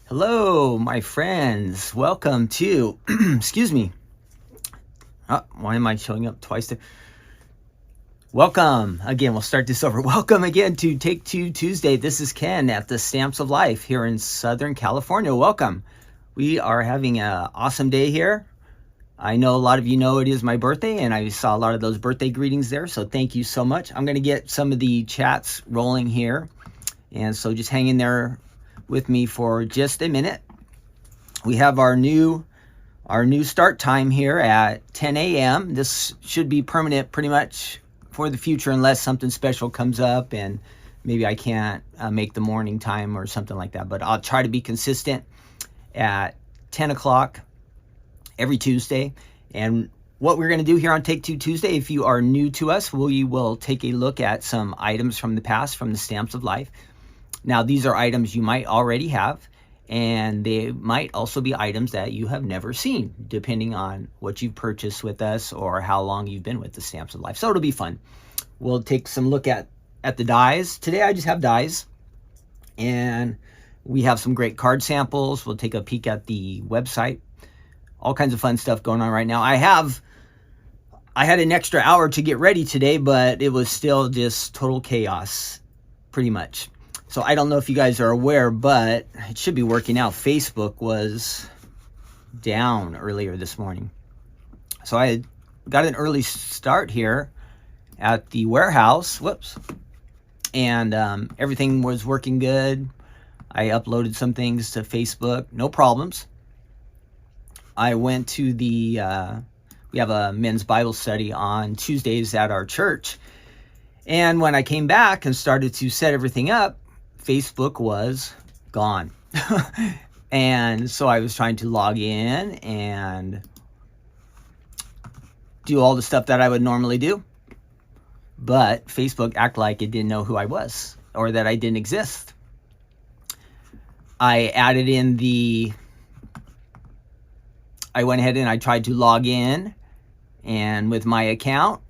Hello, my friends. Welcome to, excuse me. Why am I showing up twice? Welcome again. We'll start this over. Welcome again to Take Two Tuesday. This is Ken at the Stamps of Life here in Southern California. Welcome. We are having an awesome day here. I know a lot of you know it is my birthday, and I saw a lot of those birthday greetings there. So thank you so much. I'm going to get some of the chats rolling here. And so just hang in there with me for just a minute. We have our new start time here at 10 a.m. This should be permanent pretty much for the future unless something special comes up and maybe I can't make the morning time or something like that. But I'll try to be consistent at 10 o'clock every Tuesday. And what we're going to do here on Take Two Tuesday, if you are new to us, we will take a look at some items from the past from the Stamps of Life. Now, these are items you might already have, and they might also be items that you have never seen, depending on what you've purchased with us or how long you've been with the Stamps of Life. So it'll be fun. We'll take some look at the dies. Today, I just have dies, and we have some great card samples. We'll take a peek at the website. All kinds of fun stuff going on right now. I had an extra hour to get ready today, but it was still just total chaos, pretty much. So I don't know if you guys are aware, but it should be working out. Facebook was down earlier this morning. So I got an early start here at the warehouse. Whoops. And everything was working good. I uploaded some things to Facebook. No problems. I went to we have a men's Bible study on Tuesdays at our church. And when I came back and started to set everything up, Facebook was gone. And so I was trying to log in and do all the stuff that I would normally do. But Facebook acted like it didn't know who I was or that I didn't exist. I went ahead and I tried to log in and with my account,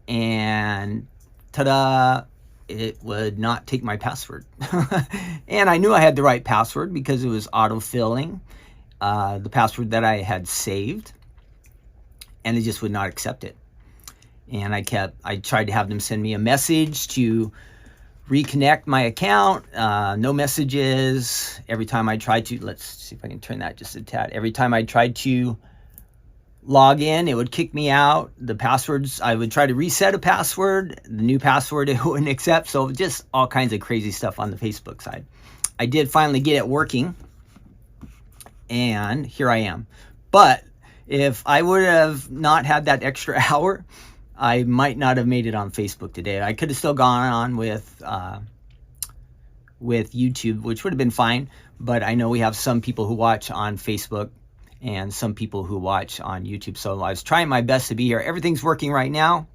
and ta-da, it would not take my password. And I knew I had the right password because it was auto-filling the password that I had saved, and it just would not accept it. And I tried to have them send me a message to reconnect my account. No messages. Every time I tried to, let's see if I can turn that just a tad. Every time I tried to log in, it would kick me out. The passwords, I would try to reset a password. The new password, it wouldn't accept. So just all kinds of crazy stuff on the Facebook side. I did finally get it working, and here I am. But if I would have not had that extra hour, I might not have made it on Facebook today. I could have still gone on with YouTube, which would have been fine. But I know we have some people who watch on Facebook and some people who watch on YouTube. So I was trying my best to be here. Everything's working right now.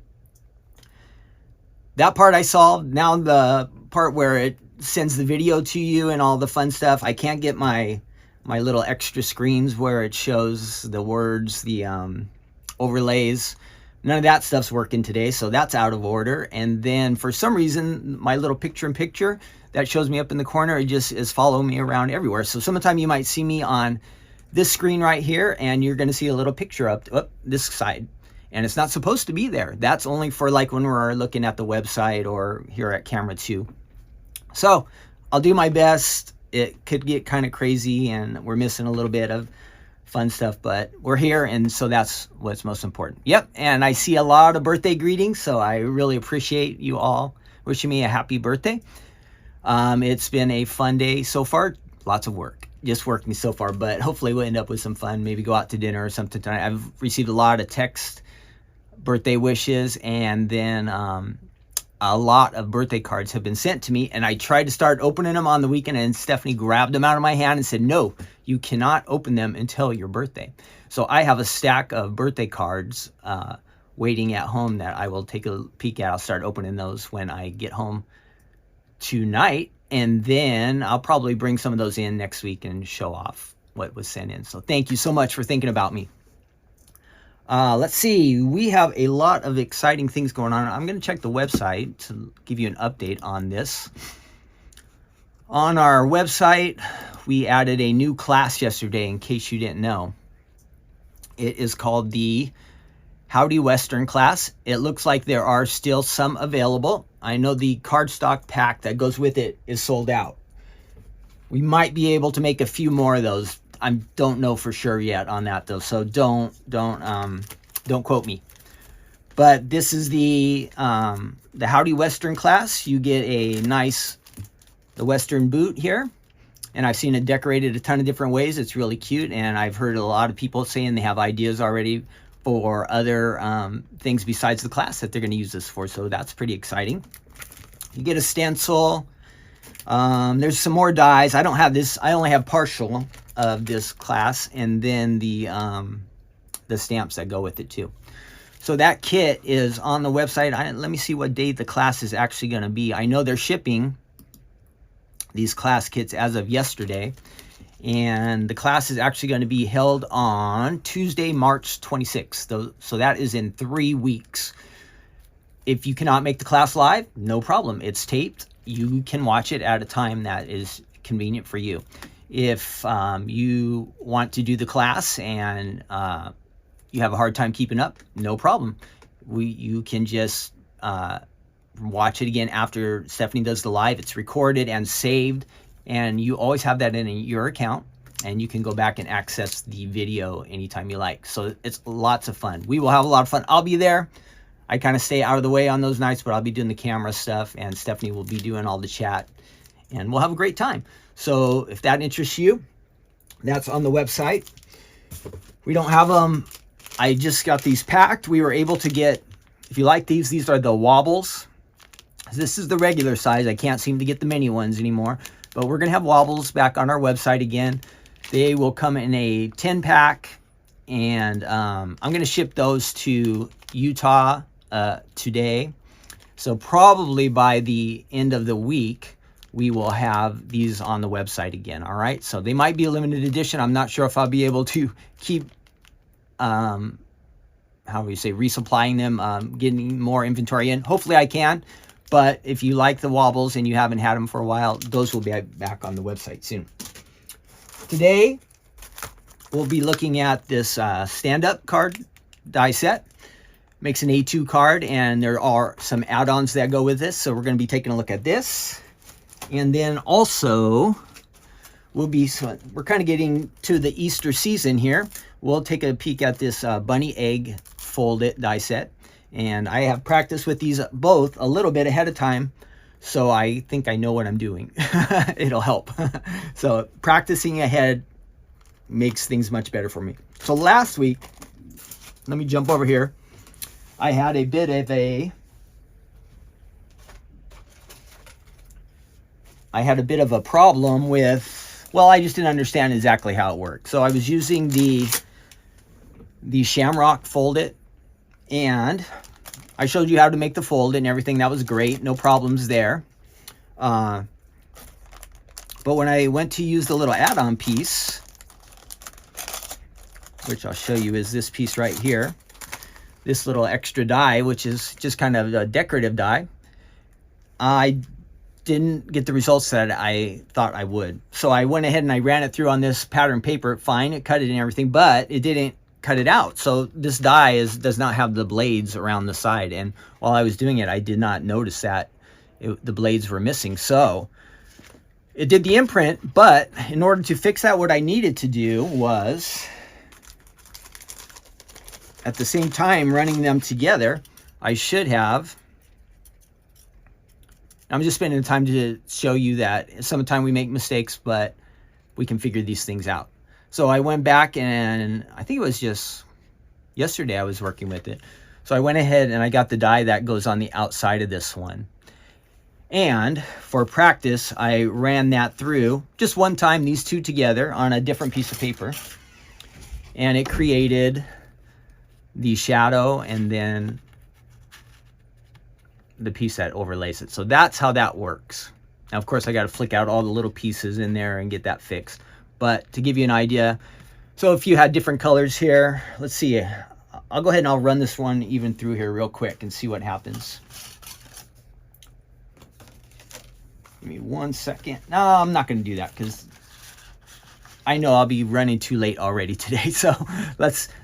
That part I solved. Now the part where it sends the video to you and all the fun stuff. I can't get my little extra screens where it shows the words, the overlays. None of that stuff's working today, so that's out of order. And then for some reason, my little picture-in-picture that shows me up in the corner, it just is following me around everywhere. So sometime you might see me on this screen right here, and you're going to see a little picture up this side. And it's not supposed to be there. That's only for like when we're looking at the website or here at camera 2. So I'll do my best. It could get kind of crazy, and we're missing a little bit of fun stuff, but we're here, and so that's what's most important. Yep, and I see a lot of birthday greetings, so I really appreciate you all wishing me a happy birthday. It's been a fun day so far. Lots of work. Just working so far, but hopefully we'll end up with some fun. Maybe go out to dinner or something tonight. I've received a lot of text birthday wishes, and then a lot of birthday cards have been sent to me, and I tried to start opening them on the weekend, and Stephanie grabbed them out of my hand and said, no, you cannot open them until your birthday. So I have a stack of birthday cards waiting at home that I will take a peek at. I'll start opening those when I get home tonight, and then I'll probably bring some of those in next week and show off what was sent in. So thank you so much for thinking about me. Let's see, we have a lot of exciting things going on. I'm going to check the website to give you an update on this. On our website, we added a new class yesterday, in case you didn't know. It is called the Howdy Western class. It looks like there are still some available. I know the cardstock pack that goes with it is sold out. We might be able to make a few more of those. I don't know for sure yet on that though, so don't quote me. But this is the Howdy Western class. You get the Western boot here, and I've seen it decorated a ton of different ways. It's really cute, and I've heard a lot of people saying they have ideas already for other things besides the class that they're going to use this for, so that's pretty exciting. You get a stencil. There's some more dies. I don't have this. I only have partial of this class, and then the stamps that go with it too. So that kit is on the website. Let me see what date the class is actually going to be. I know they're shipping these class kits as of yesterday, and the class is actually going to be held on Tuesday, March 26th. So that is in 3 weeks. If you cannot make the class live, no problem. It's taped. You can watch it at a time that is convenient for you. If you want to do the class and you have a hard time keeping up, no problem. You can just watch it again after Stephanie does the live. It's recorded and saved, and you always have that in your account, and you can go back and access the video anytime you like. So it's lots of fun. We will have a lot of fun. I'll be there. I kind of stay out of the way on those nights, but I'll be doing the camera stuff, and Stephanie will be doing all the chat, and we'll have a great time. So if that interests you, that's on the website. We don't have them. I just got these packed. We were able to get, if you like these are the wobbles. This is the regular size. I can't seem to get the mini ones anymore, but we're going to have wobbles back on our website again. They will come in a 10 pack, and I'm going to ship those to Utah today. So probably by the end of the week, we will have these on the website again. All right. So they might be a limited edition. I'm not sure if I'll be able to keep, how do you say, resupplying them, getting more inventory in. Hopefully I can. But if you like the wobbles and you haven't had them for a while, those will be back on the website soon. Today, we'll be looking at this stand-up card die set. Makes an A2 card, and there are some add-ons that go with this. So we're going to be taking a look at this. And then also, we're kind of getting to the Easter season here. We'll take a peek at this bunny egg folded die set. And I have practiced with these both a little bit ahead of time, so I think I know what I'm doing. It'll help. So practicing ahead makes things much better for me. So last week, let me jump over here. I had a bit of a problem with, well, I just didn't understand exactly how it worked. So I was using the Shamrock Fold It, and I showed you how to make the fold and everything. That was great. No problems there. But when I went to use the little add-on piece, which I'll show you is this piece right here, this little extra die, which is just kind of a decorative die, I didn't get the results that I thought I would. So I went ahead and I ran it through on this pattern paper. Fine, it cut it and everything, but it didn't cut it out. So this die does not have the blades around the side, and while I was doing it, I did not notice that the blades were missing. So it did the imprint, but in order to fix that, what I needed to do was, at the same time running them together, I should have, I'm just spending the time to show you that sometimes we make mistakes, but we can figure these things out. So I went back, and I think it was just yesterday I was working with it. So I went ahead and I got the die that goes on the outside of this one. And for practice, I ran that through just one time, these two together on a different piece of paper. And it created the shadow and then the piece that overlays it. So that's how that works. Now, of course, I got to flick out all the little pieces in there and get that fixed. But to give you an idea, so if you had different colors here, let's see, I'll go ahead and I'll run this one even through here real quick and see what happens. Give me 1 second. No, I'm not going to do that because I know I'll be running too late already today. So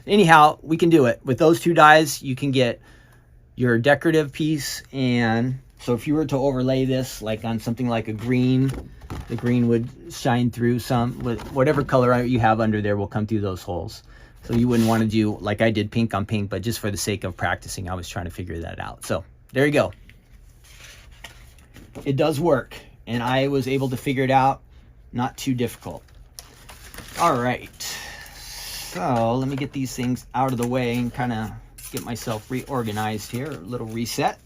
anyhow, we can do it. With those 2 dies, you can get your decorative piece. And so if you were to overlay this like on something like a green, the green would shine through some, with whatever color you have under there will come through those holes. So you wouldn't want to do like I did pink on pink, but just for the sake of practicing, I was trying to figure that out. So there you go. It does work, and I was able to figure it out. Not too difficult. All right, so let me get these things out of the way and kind of get myself reorganized here. A little reset.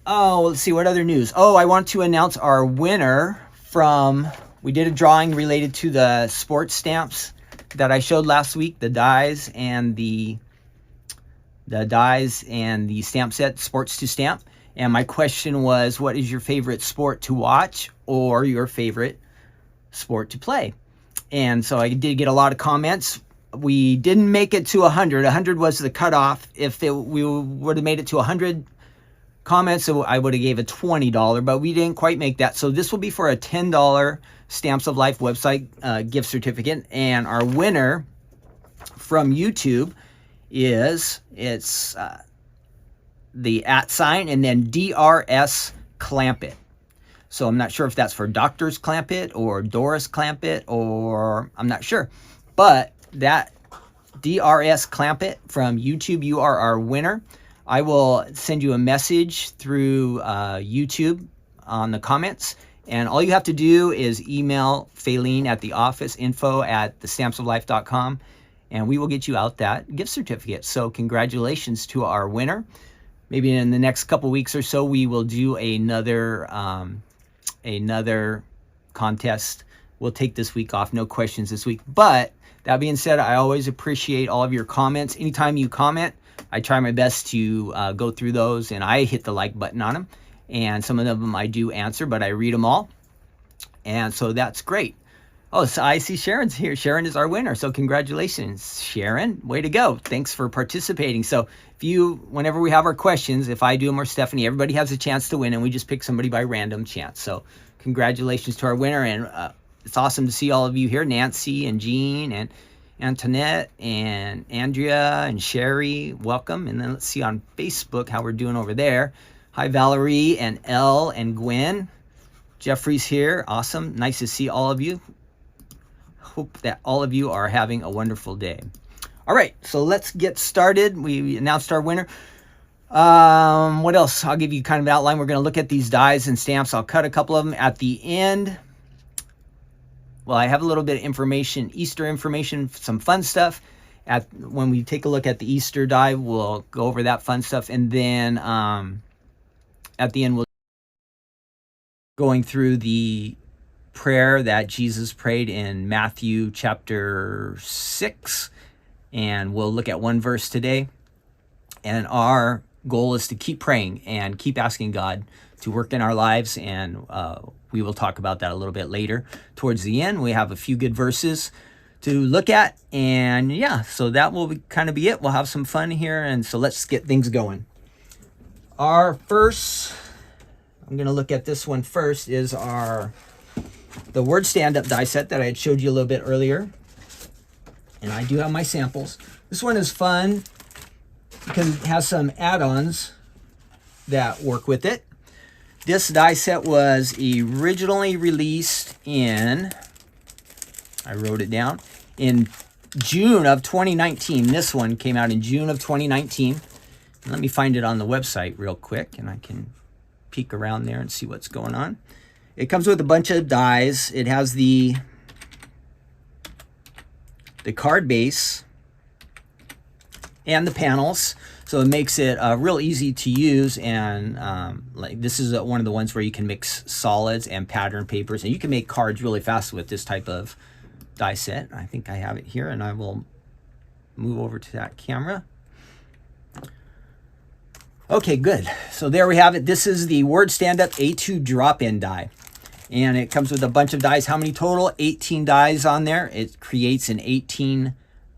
Oh, let's see, what other news? Oh, I want to announce our winner from, we did a drawing related to the sports stamps that I showed last week, the dies and the stamp set, sports to stamp. And my question was, what is your favorite sport to watch or your favorite sport to play? And so I did get a lot of comments. We didn't make it to 100. 100 was the cutoff. If we would have made it to 100 comments, so I would have gave a $20, but we didn't quite make that. So this will be for a $10 Stamps of Life website gift certificate. And our winner from YouTube is, it's the @ and then DRS Clampit. So I'm not sure if that's for Doctors Clampit or Doris Clampit, or I'm not sure. But that DRS Clampit from YouTube, you are our winner. I will send you a message through YouTube on the comments. And all you have to do is email Faylene at the office, info@thestampsoflife.com, and we will get you out that gift certificate. So congratulations to our winner. Maybe in the next couple weeks or so, we will do another contest. We'll take this week off, no questions this week. But that being said, I always appreciate all of your comments. Anytime you comment, I try my best to go through those, and I hit the like button on them. And some of them I do answer, but I read them all. And so that's great. Oh, so I see Sharon's here. Sharon is our winner. So congratulations, Sharon. Way to go. Thanks for participating. So whenever we have our questions, if I do them or Stephanie, everybody has a chance to win, and we just pick somebody by random chance. So congratulations to our winner. And it's awesome to see all of you here. Nancy and Jean and Antoinette and Andrea and Sherry, welcome. And then let's see on Facebook how we're doing over there. Hi, Valerie and Elle and Gwen. Jeffrey's here. Awesome. Nice to see all of you. Hope that all of you are having a wonderful day. All right, so let's get started. We announced our winner. What else? I'll give you kind of an outline. We're going to look at these dies and stamps. I'll cut a couple of them at the end. Well, I have a little bit of information, Easter information, some fun stuff. When we take a look at the Easter die, we'll go over that fun stuff. And then at the end, we'll going through the prayer that Jesus prayed in Matthew chapter 6. And we'll look at one verse today. And our goal is to keep praying and keep asking God to work in our lives. And we will talk about that a little bit later. Towards the end, we have a few good verses to look at. And yeah, so that will kind of be it. We'll have some fun here. And so let's get things going. Our first, I'm going to look at this one first, is the word stand-up die set that I had showed you a little bit earlier. And I do have my samples. This one is fun because it has some add-ons that work with it. This die set was originally released in, I wrote it down, in June of 2019. This one came out in June of 2019. Let me find it on the website real quick, and I can peek around there and see what's going on. It comes with a bunch of dies. It has the card base and the panels, so it makes it real easy to use. And like this is one of the ones where you can mix solids and pattern papers, and you can make cards really fast with this type of die set. I think I have it here, and I will move over to that camera. Okay, good. So there we have it. This is the Word Stand Up A2 drop-in die. And it comes with a bunch of dies. How many total? 18 dies on there. It creates an 18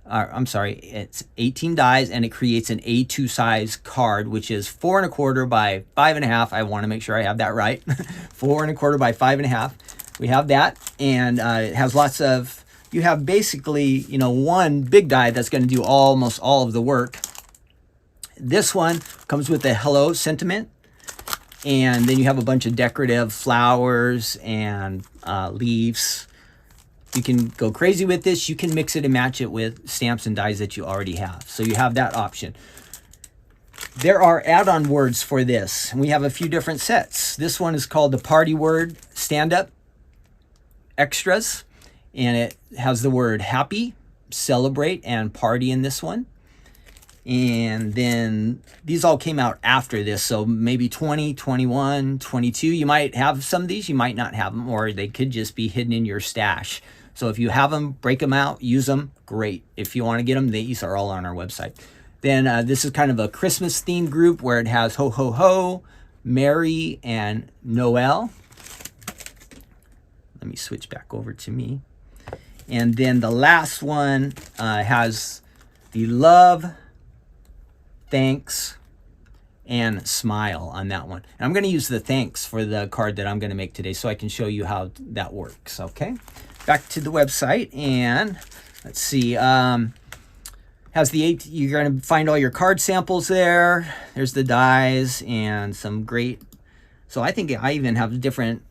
I'm sorry, it's 18 dies, and it creates an A2 size card, which is 4¼ by 5½. I want to make sure I have that right. 4¼ by 5½. We have that, and it has lots of, you have basically, you know, one big die that's going to do almost all of the work. This one comes with a hello sentiment, and then you have a bunch of decorative flowers and leaves. You can go crazy with this. You can mix it and match it with stamps and dies that you already have. So you have that option. There are add-on words for this. We have a few different sets. This one is called the Party Word Stand-Up Extras. And it has the word happy, celebrate, and party in this one. And then these all came out after this. So maybe 20, 21, 22. You might have some of these. You might not have them. Or they could just be hidden in your stash. So if you have them, break them out, use them, great. If you want to get them, these are all on our website. Then this is kind of a Christmas themed group where it has Ho Ho Ho, Merry, and Noel. Let me switch back over to me. And then the last one has the Love, Thanks, and Smile on that one. And I'm going to use the thanks for the card that I'm going to make today so I can show you how that works, okay? Back to the website, and let's see, has the 8, you're going to find all your card samples there. There's the dies and some great, so I think I even have different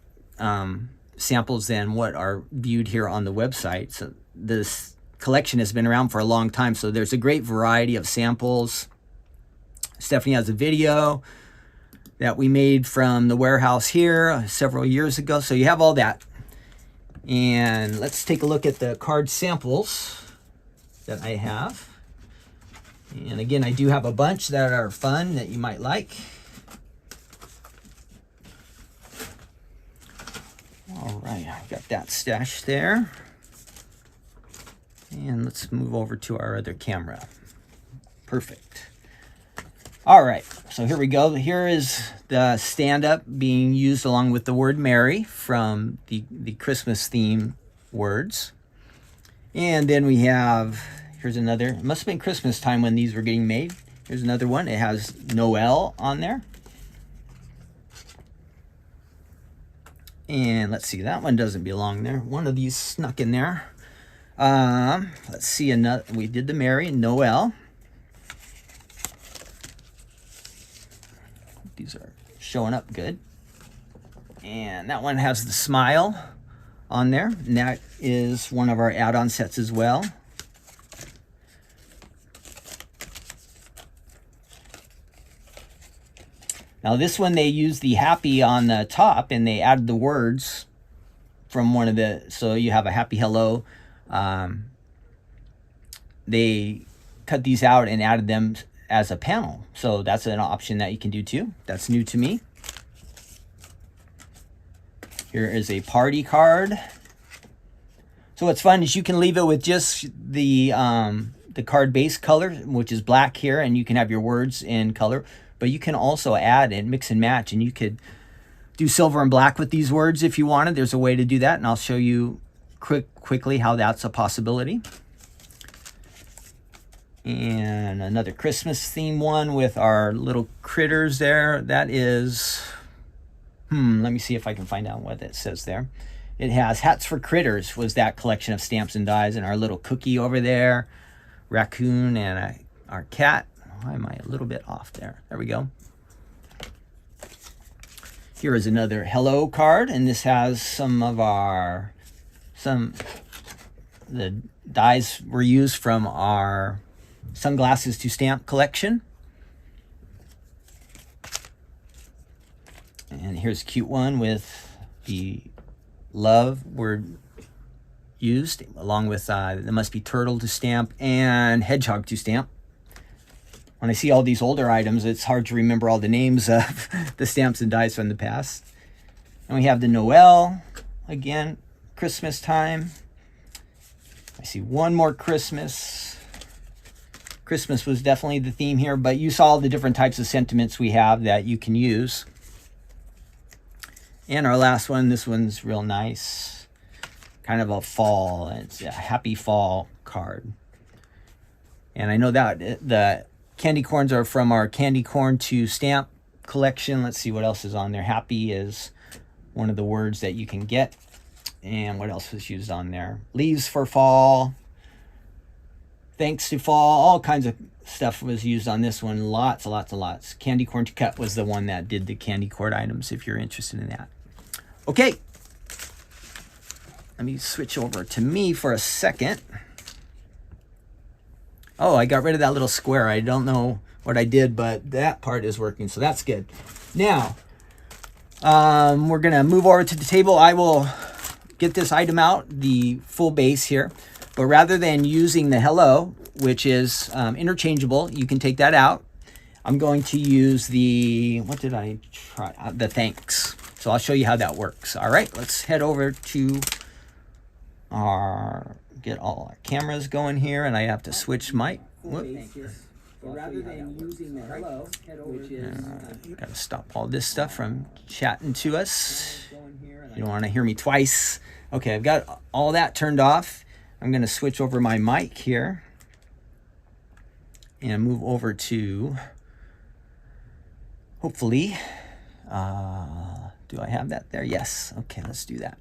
samples than what are viewed here on the website. So this collection has been around for a long time, so there's a great variety of samples. Stephanie has a video that we made from the warehouse here several years ago, so you have all that. And let's take a look at the card samples that I have. And again, I do have a bunch that are fun that you might like. All right, I've got that stashed there. And let's move over to our other camera. Perfect. All right, so here we go. Here is the stand-up being used along with the word Merry from the Christmas theme words. And then we have, here's another, it must have been Christmas time when these were getting made. Here's another one. It has Noel on there. And let's see, that one doesn't belong there. One of these snuck in there. Let's see, another, we did the Merry, Noel. These are showing up good. And that one has the Smile on there. And that is one of our add-on sets as well. Now this one, they used the happy on the top and they added the words from one of the, so you have a happy hello. They cut these out and added them as a panel. So that's an option that you can do too. That's new to me. Here is a party card. So what's fun is you can leave it with just the card base color, which is black here, and you can have your words in color, but you can also add and mix and match, and you could do silver and black with these words if you wanted. There's a way to do that, and I'll show you quickly how that's a possibility. And another Christmas theme one with our little critters there. That is, let me see if I can find out what it says there. It has Hats for Critters was that collection of stamps and dies, and our little cookie over there, raccoon, and our cat. Why am I a little bit off there? There we go. Here is another hello card, and this has some of our, the dies were used from our Sunglasses to Stamp collection. And here's a cute one with the love word used, along with there must be turtle to stamp and hedgehog to stamp. When I see all these older items, it's hard to remember all the names of the stamps and dies from the past. And we have the Noel, again, Christmas time. I see one more Christmas. Christmas was definitely the theme here, but you saw the different types of sentiments we have that you can use. And our last one, this one's real nice. Kind of a fall, it's a happy fall card. And I know that the candy corns are from our candy corn to stamp collection. Let's see what else is on there. Happy is one of the words that you can get. And what else was used on there? Leaves for fall, thanks to fall, all kinds of stuff was used on this one. Lots and lots and lots. Candy corn to cut was the one that did the candy corn items, if you're interested in that. Okay, let me switch over to me for a second. Oh, I got rid of that little square. I don't know what I did, but that part is working, so that's good. Now, we're gonna move over to the table. I will get this item out, the full base here, but rather than using the hello, which is interchangeable, you can take that out. I'm going to use the, what did I try? The thanks. So I'll show you how that works. All right, let's head over to get all our cameras going here, and I have to switch mic. Rather than using the hello, which is got to stop all this stuff from chatting to us. You don't want to hear me twice. Okay, I've got all that turned off. I'm going to switch over my mic here and move over to, hopefully, do I have that there? Yes. Okay, let's do that.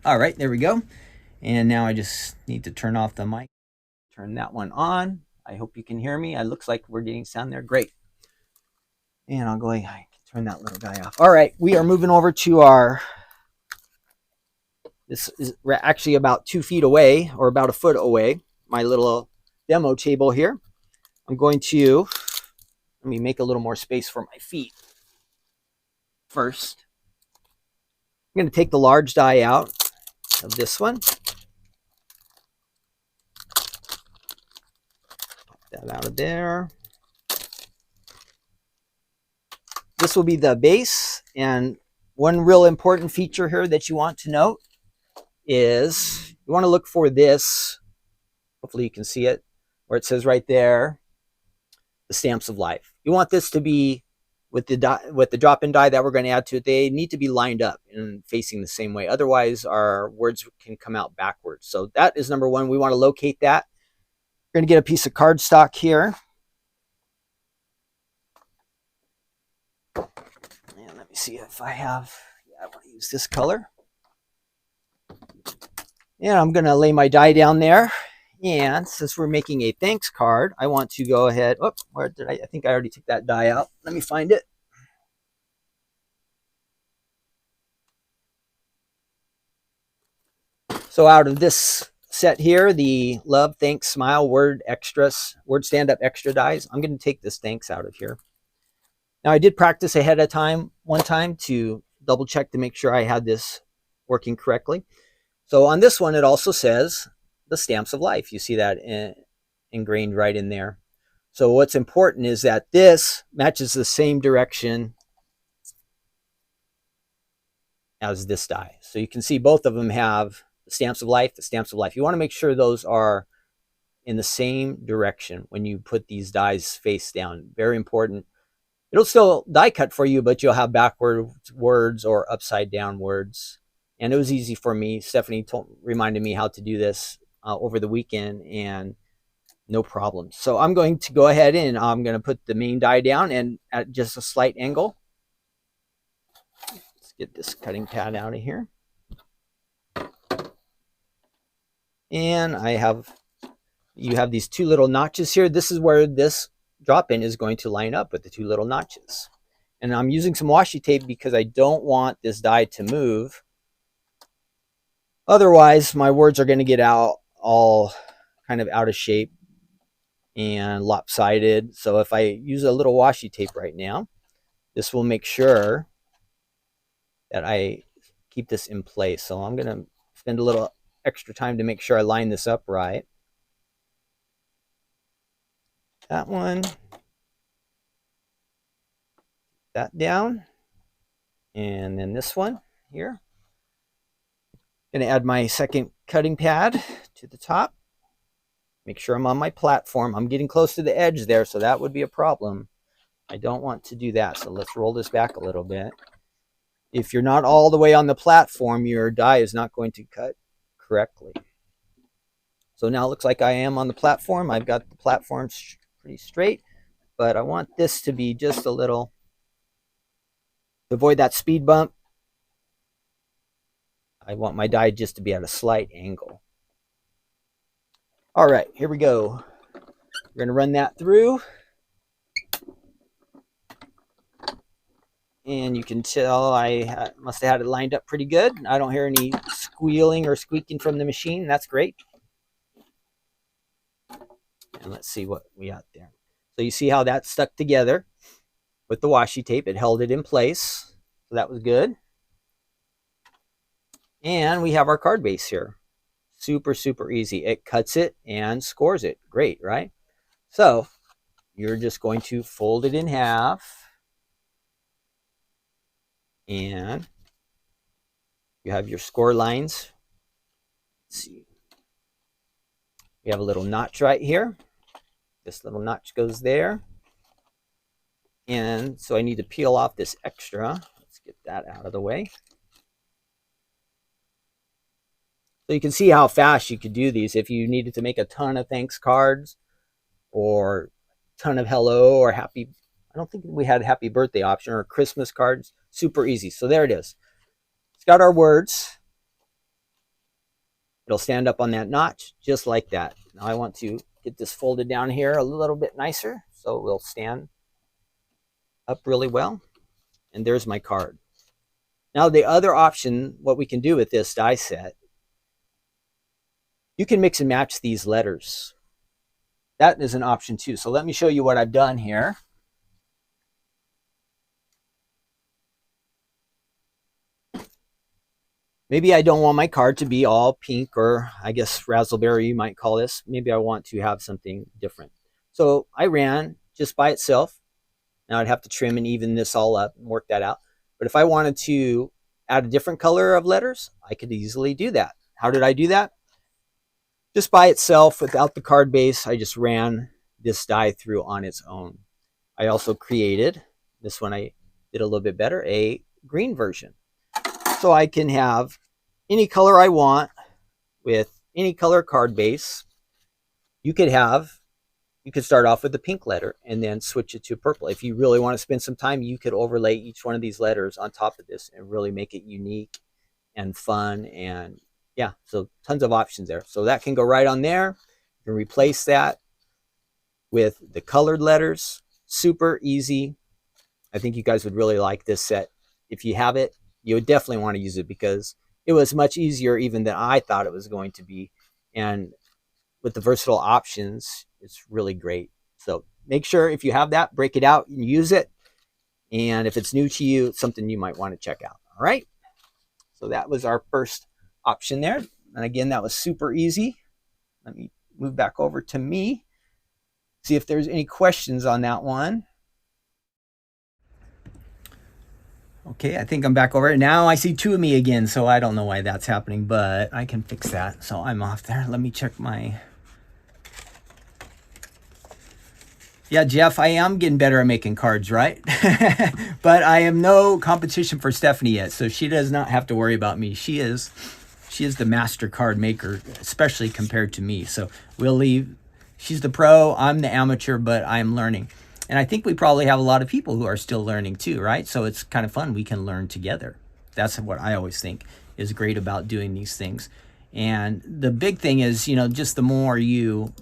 All right, there we go. And now I just need to turn off the mic. Turn that one on. I hope you can hear me. It looks like we're getting sound there. Great. And I'll go ahead and turn that little guy off. All right, we are moving over to our, this is actually about 2 feet away, or about a foot away, my little demo table here. I'm going to, let me make a little more space for my feet first. I'm going to take the large die out of this one. That out of there. This will be the base, and one real important feature here that you want to note is you want to look for this, hopefully you can see it, where it says right there, the stamps of life. You want this to be with the drop-in die that we're going to add to it. They need to be lined up and facing the same way, otherwise our words can come out backwards. So that is number one. We want to locate that. We're going to get a piece of cardstock here. And let me see if I have, I want to use this color. And I'm going to lay my die down there. And since we're making a thanks card, I want to go ahead. Oh, where did I think I already took that die out. Let me find it. So out of this set here, the love, thanks, smile, word extras, word stand up extra dies, I'm going to take this thanks out of here. Now I did practice ahead of time one time to double check to make sure I had this working correctly. So on this one, it also says the stamps of life. You see that ingrained right in there. So what's important is that this matches the same direction as this die. So you can see both of them have the stamps of life, the stamps of life. You want to make sure those are in the same direction when you put these dies face down. Very important. It'll still die cut for you, but you'll have backward words or upside down words. And it was easy for me. Stephanie reminded me how to do this over the weekend, and no problem. So I'm going to go ahead and I'm going to put the main die down and at just a slight angle. Let's get this cutting pad out of here. And you have these 2 little notches here. This is where this drop-in is going to line up with the 2 little notches. And I'm using some washi tape because I don't want this die to move. Otherwise, my words are going to get out all kind of out of shape and lopsided. So if I use a little washi tape right now, this will make sure that I keep this in place. So I'm going to spend a little extra time to make sure I line this up right. That one. That down. And then this one here. Going to add my second cutting pad to the top. Make sure I'm on my platform. I'm getting close to the edge there, so that would be a problem. I don't want to do that, so let's roll this back a little bit. If you're not all the way on the platform, your die is not going to cut correctly. So now it looks like I am on the platform. I've got the platform pretty straight, but I want this to be just a little, to avoid that speed bump. I want my die just to be at a slight angle. All right, here we go. We're going to run that through. And you can tell I must have had it lined up pretty good. I don't hear any squealing or squeaking from the machine. That's great. And let's see what we got there. So you see how that stuck together with the washi tape. It held it in place. So that was good. And we have our card base here. Super, super easy. It cuts it and scores it. Great, right? So you're just going to fold it in half. And you have your score lines. Let's see. We have a little notch right here. This little notch goes there. And so I need to peel off this extra. Let's get that out of the way. So you can see how fast you could do these if you needed to make a ton of thanks cards or a ton of hello or happy. I don't think we had a happy birthday option or Christmas cards. Super easy. So there it is. It's got our words. It'll stand up on that notch just like that. Now I want to get this folded down here a little bit nicer so it will stand up really well. And there's my card. Now the other option, what we can do with this die set, you can mix and match these letters. That is an option too. So let me show you what I've done here. Maybe I don't want my card to be all pink, or I guess raspberry you might call this. Maybe I want to have something different. So I ran just by itself. Now I'd have to trim and even this all up and work that out. But if I wanted to add a different color of letters, I could easily do that. How did I do that? Just by itself, without the card base, I just ran this die through on its own. I also created, this one I did a little bit better, a green version. So I can have any color I want with any color card base. You could start off with a pink letter and then switch it to purple. If you really want to spend some time, you could overlay each one of these letters on top of this and really make it unique and fun. And yeah, so tons of options there. So that can go right on there. You can replace that with the colored letters. Super easy. I think you guys would really like this set. If you have it, you would definitely want to use it because it was much easier even than I thought it was going to be. And with the versatile options, it's really great. So make sure if you have that, break it out and use it. And if it's new to you, it's something you might want to check out. All right. So that was our first option there. And again, that was super easy. Let me move back over to me. See if there's any questions on that one. Okay, I think I'm back over it. Now I see two of me again, so I don't know why that's happening, but I can fix that. So I'm off there. Let me check my... Yeah, Jeff, I am getting better at making cards, right? But I am no competition for Stephanie yet, so she does not have to worry about me. She is the master card maker, especially compared to me. So we'll leave. She's the pro, I'm the amateur, but I'm learning. And I think we probably have a lot of people who are still learning too, right? So it's kind of fun. We can learn together. That's what I always think is great about doing these things. And the big thing is, you know, just the more you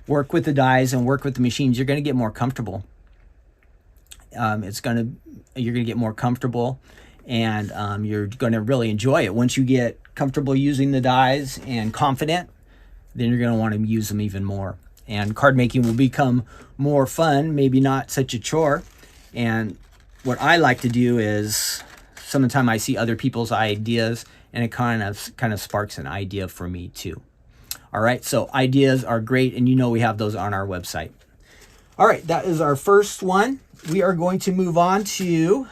work with the dies and work with the machines, you're going to get more comfortable. You're going to get more comfortable, and you're going to really enjoy it. Once you get comfortable using the dies and confident, then you're going to want to use them even more. And card making will become more fun, maybe not such a chore. And what I like to do is sometimes I see other people's ideas, and it kind of sparks an idea for me too. All right, so ideas are great, and you know we have those on our website. All right, that is our first one. We are going to move on to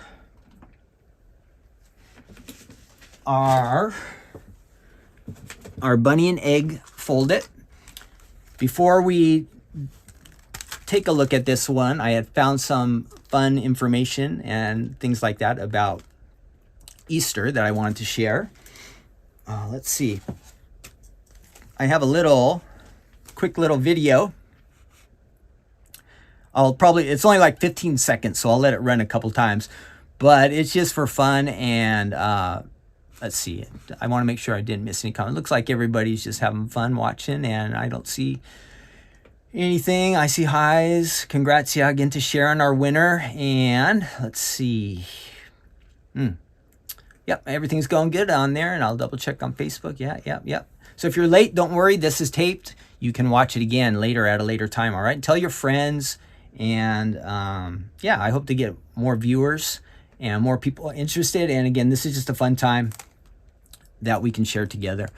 our bunny and egg fold it. Before we take a look at this one, I had found some fun information and things like that about Easter that I wanted to share. Let's see. I have a quick little video. It's only like 15 seconds, so I'll let it run a couple times, but it's just for fun. And let's see, I want to make sure I didn't miss any comments. It looks like everybody's just having fun watching, and I don't see anything. I see highs. Congrats, yeah, again to Sharon, our winner. And let's see. Yep, everything's going good on there, and I'll double check on Facebook. Yep. So if you're late, don't worry. This is taped. You can watch it again later at a later time, all right? Tell your friends, and yeah, I hope to get more viewers and more people interested. And again, this is just a fun time that we can share together.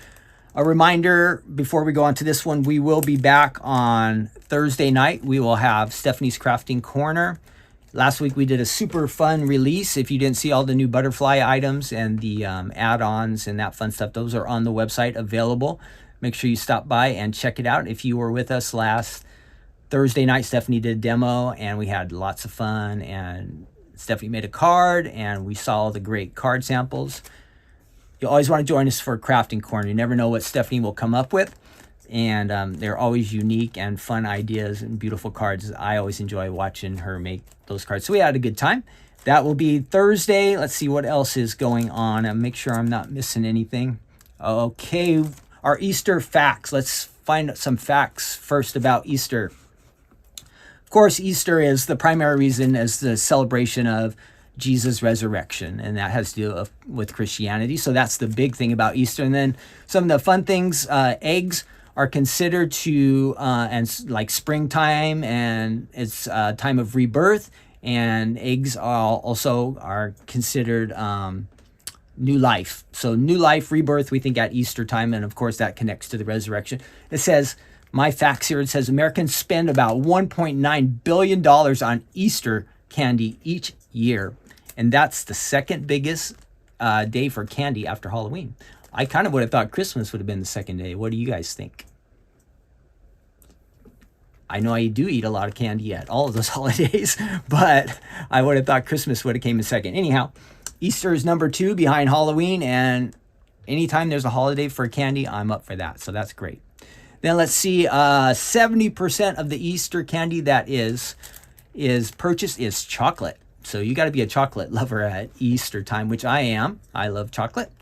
A reminder before we go on to this one, we will be back on Thursday night. We will have Stephanie's Crafting Corner. Last week we did a super fun release. If you didn't see all the new butterfly items and the add-ons and that fun stuff, those are on the website available. Make sure you stop by and check it out. If you were with us last Thursday night, Stephanie did a demo and we had lots of fun, and Stephanie made a card and we saw all the great card samples. You always want to join us for a crafting corner. You never know what Stephanie will come up with. And they're always unique and fun ideas and beautiful cards. I always enjoy watching her make those cards. So we had a good time. That will be Thursday. Let's see what else is going on and make sure I'm not missing anything. Okay, our Easter facts. Let's find some facts first about Easter. Of course, Easter is the primary reason as the celebration of Jesus' resurrection, and that has to do with Christianity. So that's the big thing about Easter. And then some of the fun things, eggs are considered to, and like springtime, and it's a time of rebirth, and eggs are considered new life. So new life, rebirth, we think at Easter time, and of course that connects to the resurrection. It says, my facts here, it says Americans spend about $1.9 billion on Easter candy each year. And that's the second biggest day for candy after Halloween. I kind of would have thought Christmas would have been the second day. What do you guys think? I know I do eat a lot of candy at all of those holidays, but I would have thought Christmas would have came in second. Anyhow, Easter is number 2 behind Halloween, and anytime there's a holiday for candy, I'm up for that. So that's great. Then let's see, 70% of the Easter candy that is purchased is chocolate. So you got to be a chocolate lover at Easter time, which I am. I love chocolate.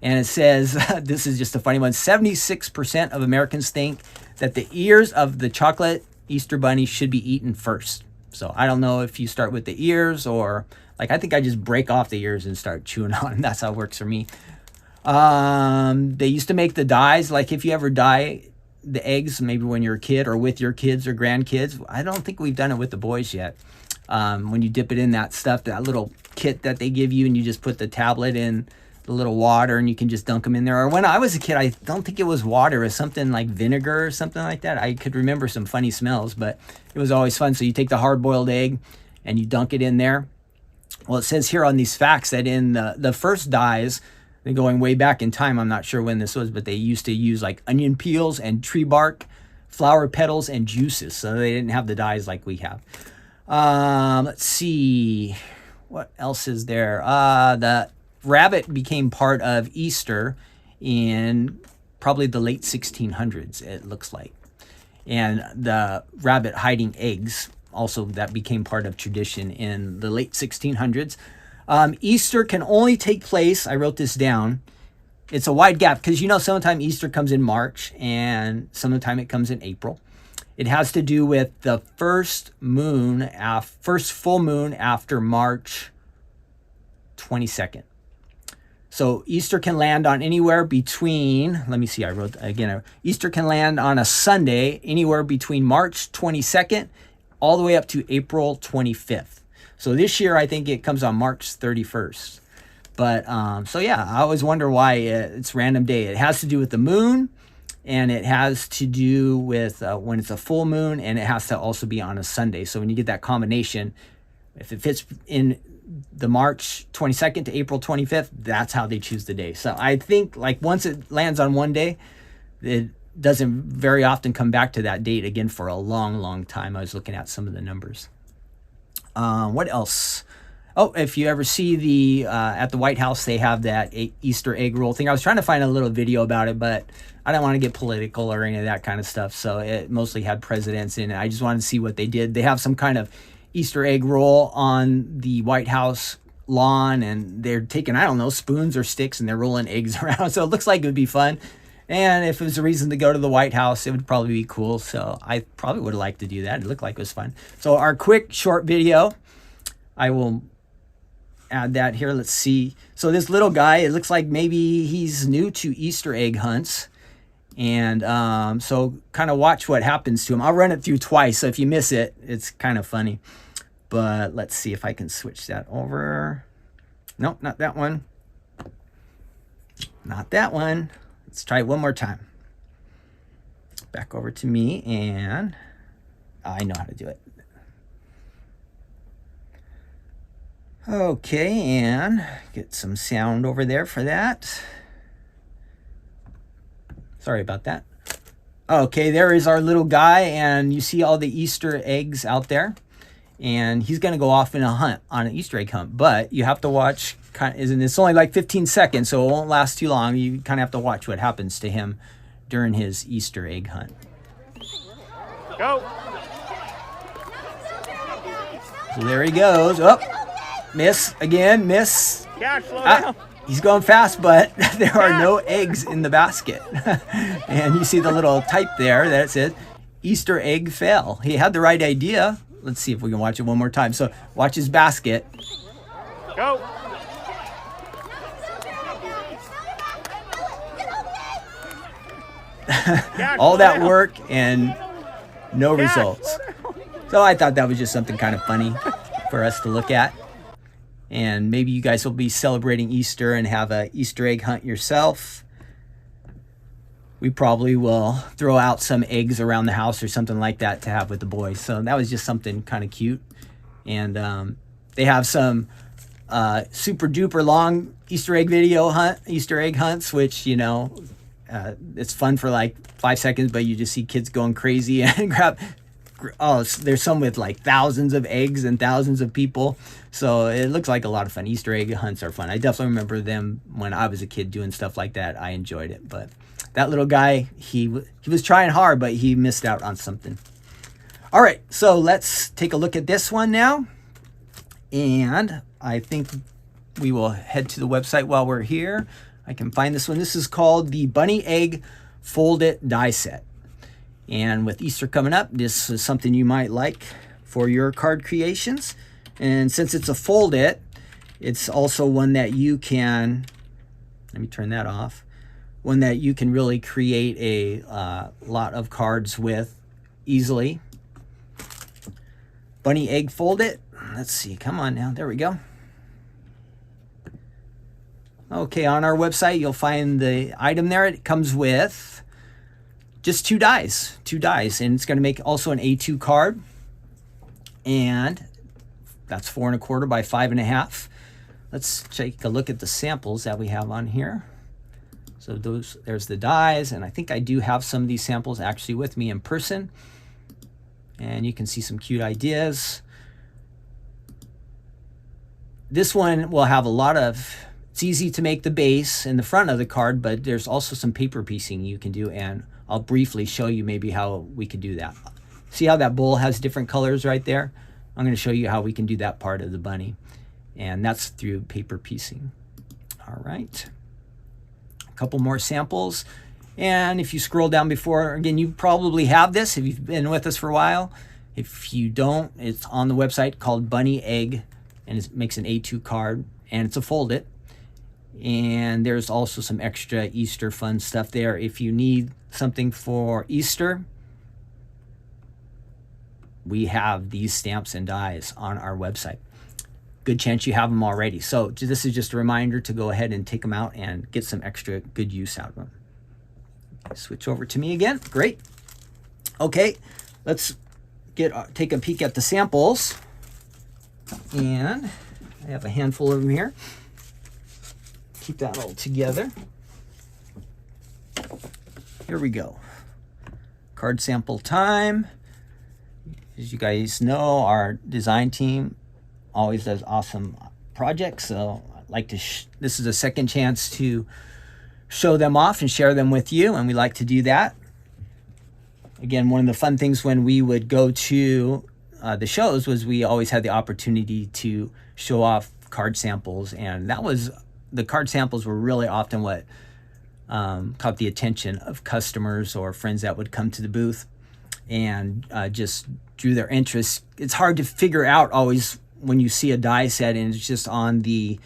And it says, this is just a funny one, 76% of Americans think that the ears of the chocolate Easter bunny should be eaten first. So I don't know if you start with the ears, or like, I think I just break off the ears and start chewing on them. That's how it works for me. They used to make the dyes, like if you ever dye the eggs, maybe when you're a kid or with your kids or grandkids. I don't think we've done it with the boys yet. When you dip it in that stuff, that little kit that they give you, and you just put the tablet in the little water and you can just dunk them in there. Or when I was a kid, I don't think it was water, it was something like vinegar or something like that. I could remember some funny smells, but it was always fun. So you take the hard-boiled egg and you dunk it in there. Well, it says here on these facts that in the first dyes, they're going way back in time, I'm not sure when this was, but they used to use like onion peels and tree bark, flower petals, and juices. So they didn't have the dyes like we have. Let's see, what else is there? The rabbit became part of Easter in probably the late 1600s, it looks like. And the rabbit hiding eggs, also that became part of tradition in the late 1600s. Easter can only take place, I wrote this down, it's a wide gap, because you know sometimes Easter comes in March and sometimes it comes in April. It has to do with the first full moon after March 22nd. So Easter can land on anywhere between, let me see, I wrote again, Easter can land on a Sunday anywhere between March 22nd all the way up to April 25th. So this year, I think it comes on March 31st. But, so yeah, I always wonder why it's random day. It has to do with the moon, and it has to do with when it's a full moon, and it has to also be on a Sunday. So when you get that combination, if it fits in the March 22nd to April 25th, that's how they choose the day. So I think like once it lands on one day, it doesn't very often come back to that date again for a long, long time. I was looking at some of the numbers. What else? Oh, if you ever see the at the White House, they have that Easter egg roll thing. I was trying to find a little video about it, but I don't want to get political or any of that kind of stuff. So it mostly had presidents in it. I just wanted to see what they did. They have some kind of Easter egg roll on the White House lawn, and they're taking, I don't know, spoons or sticks, and they're rolling eggs around. So it looks like it would be fun. And if it was a reason to go to the White House, it would probably be cool. So I probably would have liked to do that. It looked like it was fun. So our quick short video, I will add that here. Let's see. So this little guy, it looks like maybe he's new to Easter egg hunts. And so kind of watch what happens to him. I'll run it through twice. So if you miss it, it's kind of funny. But let's see if I can switch that over. Nope, not that one. Not that one. Let's try it one more time. Back over to me, and I know how to do it. Okay, and get some sound over there for that. Sorry about that. Okay, there is our little guy, and you see all the Easter eggs out there. And he's going to go off in a hunt, on an Easter egg hunt. But you have to watch, and it's only like 15 seconds, so it won't last too long. You kind of have to watch what happens to him during his Easter egg hunt. Go. So there he goes. Oh, miss again, miss. Yeah, slow down. He's going fast, but there are no eggs in the basket. And you see the little type there that it says Easter egg fail. He had the right idea. Let's see if we can watch it one more time. So watch his basket. Go. All that work and no results. So I thought that was just something kind of funny for us to look at. And maybe you guys will be celebrating Easter and have a Easter egg hunt yourself. We probably will throw out some eggs around the house or something like that to have with the boys. So that was just something kind of cute. And they have some super duper long Easter egg Easter egg hunts, which, you know, it's fun for like 5 seconds, but you just see kids going crazy and there's some with like thousands of eggs and thousands of people. So it looks like a lot of fun. Easter egg hunts are fun. I definitely remember them when I was a kid doing stuff like that. I enjoyed it. But that little guy, he was trying hard, but he missed out on something. All right, so let's take a look at this one now. And I think we will head to the website while we're here. I can find this one. This is called the Bunny Egg Fold It Die Set. And with Easter coming up, this is something you might like for your card creations. And since it's a fold it, it's also one that you can, let me turn that off, one that you can really create a lot of cards with easily. Bunny Egg Fold It. Let's see, come on now, there we go. Okay, on our website, you'll find the item there. It comes with just two dies, and it's going to make also an A2 card, and that's 4 1/4 by 5 1/2. Let's take a look at the samples that we have on here. So there's the dies, and I think I do have some of these samples actually with me in person, and you can see some cute ideas. This one will have a lot of, it's easy to make the base in the front of the card, but there's also some paper piecing you can do, and I'll briefly show you maybe how we could do that. See how that bowl has different colors right there? I'm going to show you how we can do that part of the bunny, and that's through paper piecing. All right, a couple more samples, and if you scroll down before, again, you probably have this if you've been with us for a while. If you don't, it's on the website called Bunny Egg, and it makes an A2 card, and it's a fold it. And there's also some extra Easter fun stuff there. If you need something for Easter, we have these stamps and dies on our website. Good chance you have them already. So this is just a reminder to go ahead and take them out and get some extra good use out of them. Switch over to me again. Great. Okay, let's take a peek at the samples. And I have a handful of them here. Keep that all together. Here we go. Card sample time. As you guys know, our design team always does awesome projects. So I'd like to, this is a second chance to show them off and share them with you. And we like to do that. Again, one of the fun things when we would go to the shows was we always had the opportunity to show off card samples. And that was, the card samples were really often what caught the attention of customers or friends that would come to the booth, and just drew their interest. It's hard to figure out always when you see a die set and it's just on the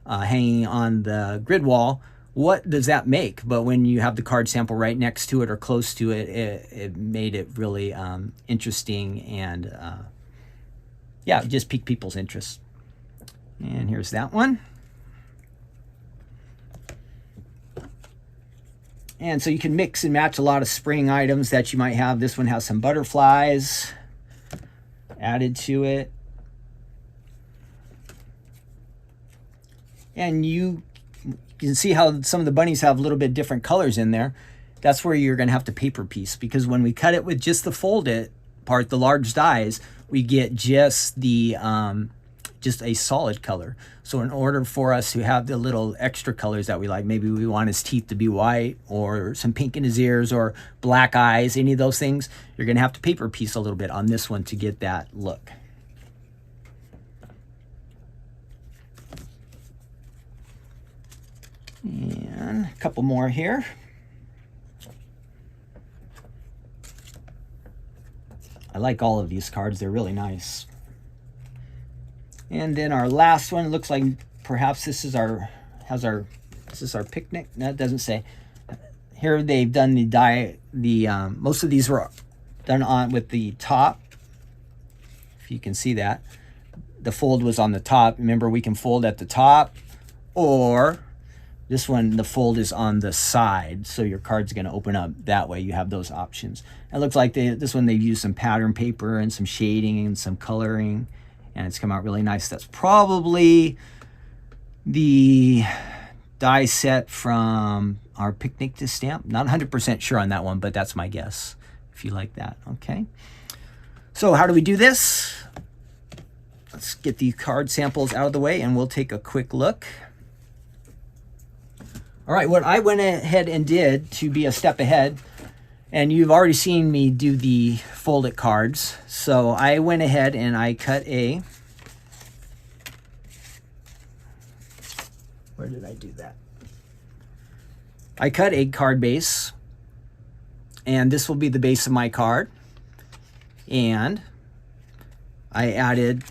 hanging on the grid wall, what does that make? But when you have the card sample right next to it or close to it, it made it really interesting, and yeah, it just piqued people's interest. And here's that one. And so you can mix and match a lot of spring items that you might have. This one has some butterflies added to it. And you can see how some of the bunnies have a little bit different colors in there. That's where you're going to have to paper piece, because when we cut it with just the folded part, the large dies, we get just the just a solid color. So in order for us to have the little extra colors that we like, maybe we want his teeth to be white or some pink in his ears or black eyes, any of those things, you're going to have to paper piece a little bit on this one to get that look. And a couple more here. I like all of these cards. They're really nice. And then our last one, looks like perhaps this is our, is this our picnic? No, it doesn't say. Here they've done the die, most of these were done on with the top. If you can see that. The fold was on the top. Remember, we can fold at the top, or this one, the fold is on the side, so your card's going to open up that way. You have those options. It looks like this one they've used some pattern paper and some shading and some coloring, and it's come out really nice. That's probably the die set from our picnic to stamp. Not 100% sure on that one, but that's my guess, if you like that. Okay. So how do we do this? Let's get these card samples out of the way and we'll take a quick look. All right, what I went ahead and did to be a step ahead, and you've already seen me do the folded cards. So I went ahead and I cut a, where did I do that? I cut a card base, and this will be the base of my card. And I added,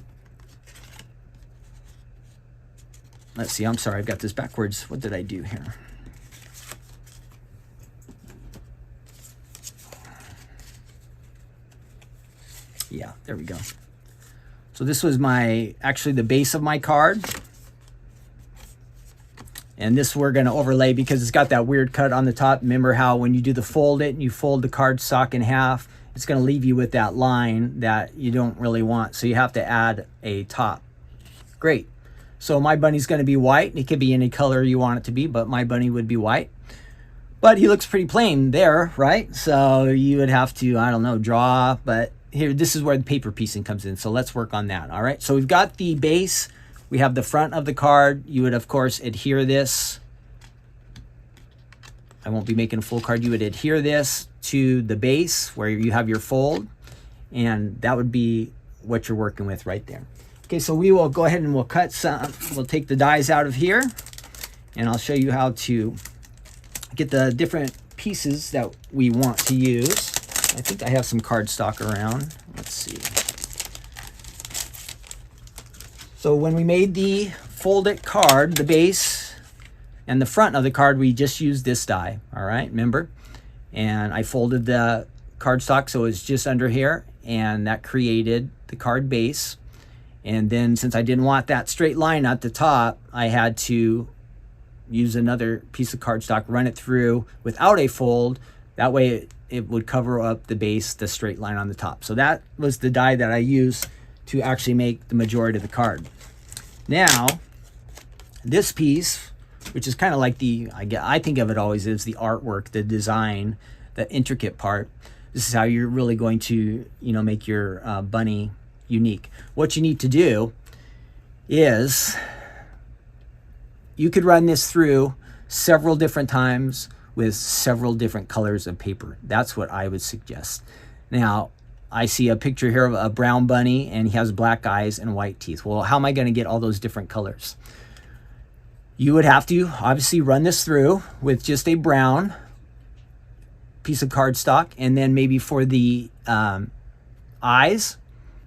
let's see, I'm sorry, I've got this backwards. What did I do here? Yeah, there we go. So this was actually the base of my card. And this we're going to overlay because it's got that weird cut on the top. Remember how when you do the fold it and you fold the card stock in half, it's going to leave you with that line that you don't really want. So you have to add a top. Great. So my bunny's going to be white. It could be any color you want it to be, but my bunny would be white. But he looks pretty plain there, right? So you would have to, I don't know, draw. But here, this is where the paper piecing comes in. So let's work on that. All right. So we've got the base. We have the front of the card. You would, of course, adhere this. I won't be making a full card. You would adhere this to the base where you have your fold. And that would be what you're working with right there. Okay, so we will go ahead and we'll cut some. We'll take the dies out of here. And I'll show you how to get the different pieces that we want to use. I think I have some cardstock around. Let's see. So when we made the folded card, the base and the front of the card, we just used this die, all right, remember? And I folded the cardstock so it's just under here, and that created the card base. And then since I didn't want that straight line at the top, I had to use another piece of cardstock, run it through without a fold. That way it would cover up the base, the straight line on the top. So that was the die that I used to actually make the majority of the card. Now, this piece, which is kind of like I think of it always as the artwork, the design, the intricate part. This is how you're really going to, make your bunny unique. What you need to do is you could run this through several different times with several different colors of paper. That's what I would suggest. Now, I see a picture here of a brown bunny and he has black eyes and white teeth. Well, how am I going to get all those different colors? You would have to obviously run this through with just a brown piece of cardstock, and then maybe for the eyes,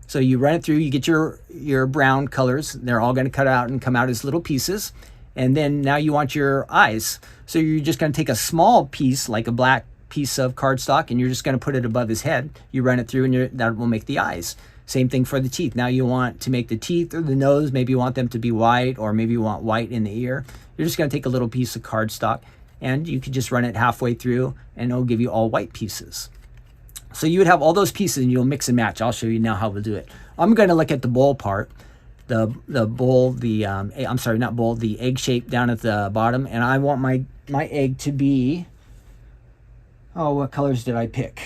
so you run it through, you get your brown colors. They're all going to cut out and come out as little pieces. And then now you want your eyes. So you're just going to take a small piece, like a black piece of cardstock, and you're just going to put it above his head. You run it through, and that will make the eyes. Same thing for the teeth. Now you want to make the teeth or the nose, maybe you want them to be white, or maybe you want white in the ear. You're just going to take a little piece of cardstock, and you could just run it halfway through, and it'll give you all white pieces. So you would have all those pieces and you'll mix and match. I'll show you now how we'll do it. I'm going to look at the bowl part, the bowl, I'm sorry, not bowl, the egg shape down at the bottom. And I want my egg to be, oh, what colors did I pick?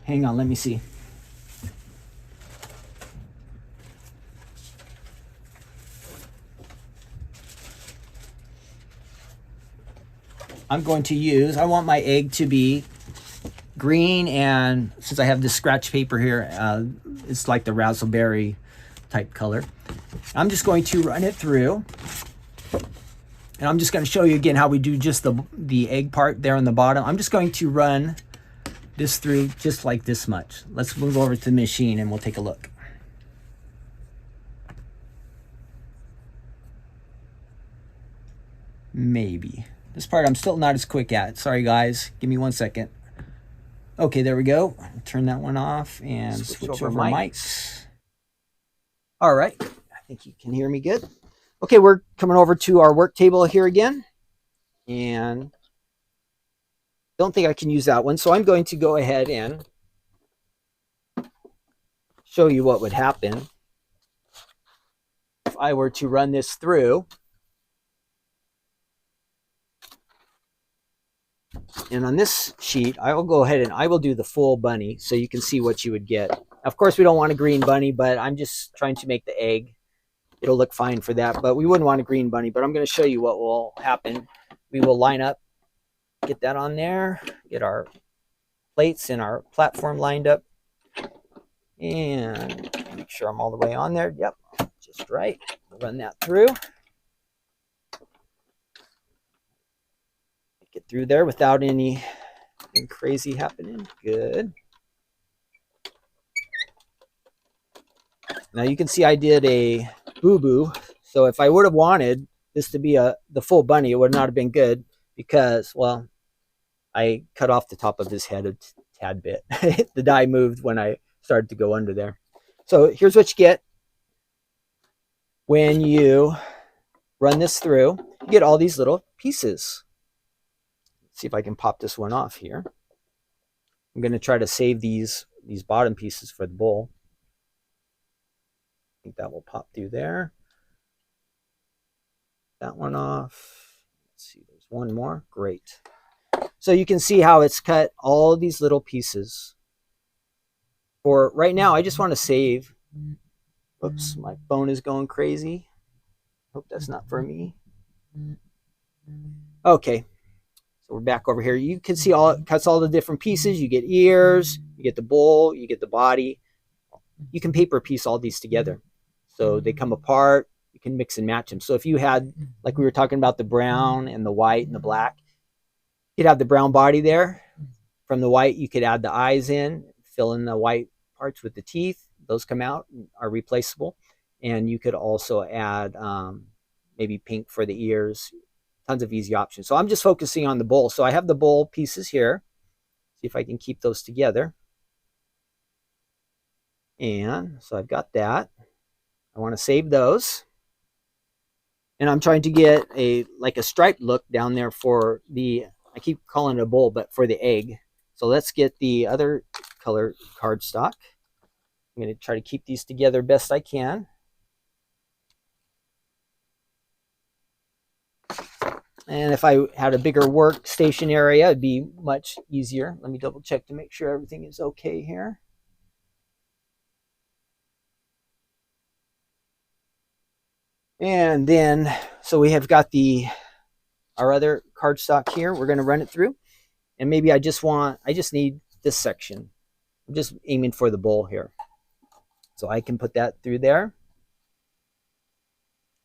Hang on, let me see. I'm going to use, I want my egg to be green, and since I have this scratch paper here, it's like the raspberry type color. I'm just going to run it through, and I'm just going to show you again how we do just the egg part there on the bottom. I'm just going to run this through just like this much. Let's move over to the machine and we'll take a look. Maybe. This part I'm still not as quick at. Sorry guys, give me 1 second. Okay, there we go. Turn that one off and switch over mics. All right, I think you can hear me good. Okay, we're coming over to our work table here again. And don't think I can use that one. So I'm going to go ahead and show you what would happen if I were to run this through. And on this sheet, I will go ahead and I will do the full bunny so you can see what you would get. Of course, we don't want a green bunny, but I'm just trying to make the egg. It'll look fine for that, but we wouldn't want a green bunny. But I'm going to show you what will happen. We will line up, get that on there, get our plates and our platform lined up, and make sure I'm all the way on there. Yep, just right. We'll run that through. Get through there without anything crazy happening. Good. Now you can see I did a boo-boo. So if I would have wanted this to be the full bunny, it would not have been good because, well, I cut off the top of his head a tad bit. The die moved when I started to go under there. So here's what you get when you run this through. You get all these little pieces. Let's see if I can pop this one off here. I'm going to try to save these bottom pieces for the bowl. I think that will pop through there. That one off. Let's see, there's one more. Great. So you can see how it's cut all these little pieces. For right now, I just want to save. Oops, my phone is going crazy. Hope that's not for me. Okay. So we're back over here. You can see it cuts all the different pieces. You get ears, you get the bowl, you get the body. You can paper piece all these together. So they come apart. You can mix and match them. So if you had, like we were talking about, the brown and the white and the black, you'd have the brown body there. From the white, you could add the eyes in, fill in the white parts with the teeth. Those come out, are replaceable. And you could also add maybe pink for the ears. Tons of easy options. So I'm just focusing on the bowl. So I have the bowl pieces here. See if I can keep those together. And so I've got that. I want to save those. And I'm trying to get like a striped look down there for the, I keep calling it a bowl, but for the egg. So let's get the other color cardstock. I'm going to try to keep these together best I can. And if I had a bigger workstation area, it'd be much easier. Let me double check to make sure everything is okay here. And then, so we have got our other cardstock here. We're going to run it through. And maybe I just need this section. I'm just aiming for the bowl here. So I can put that through there.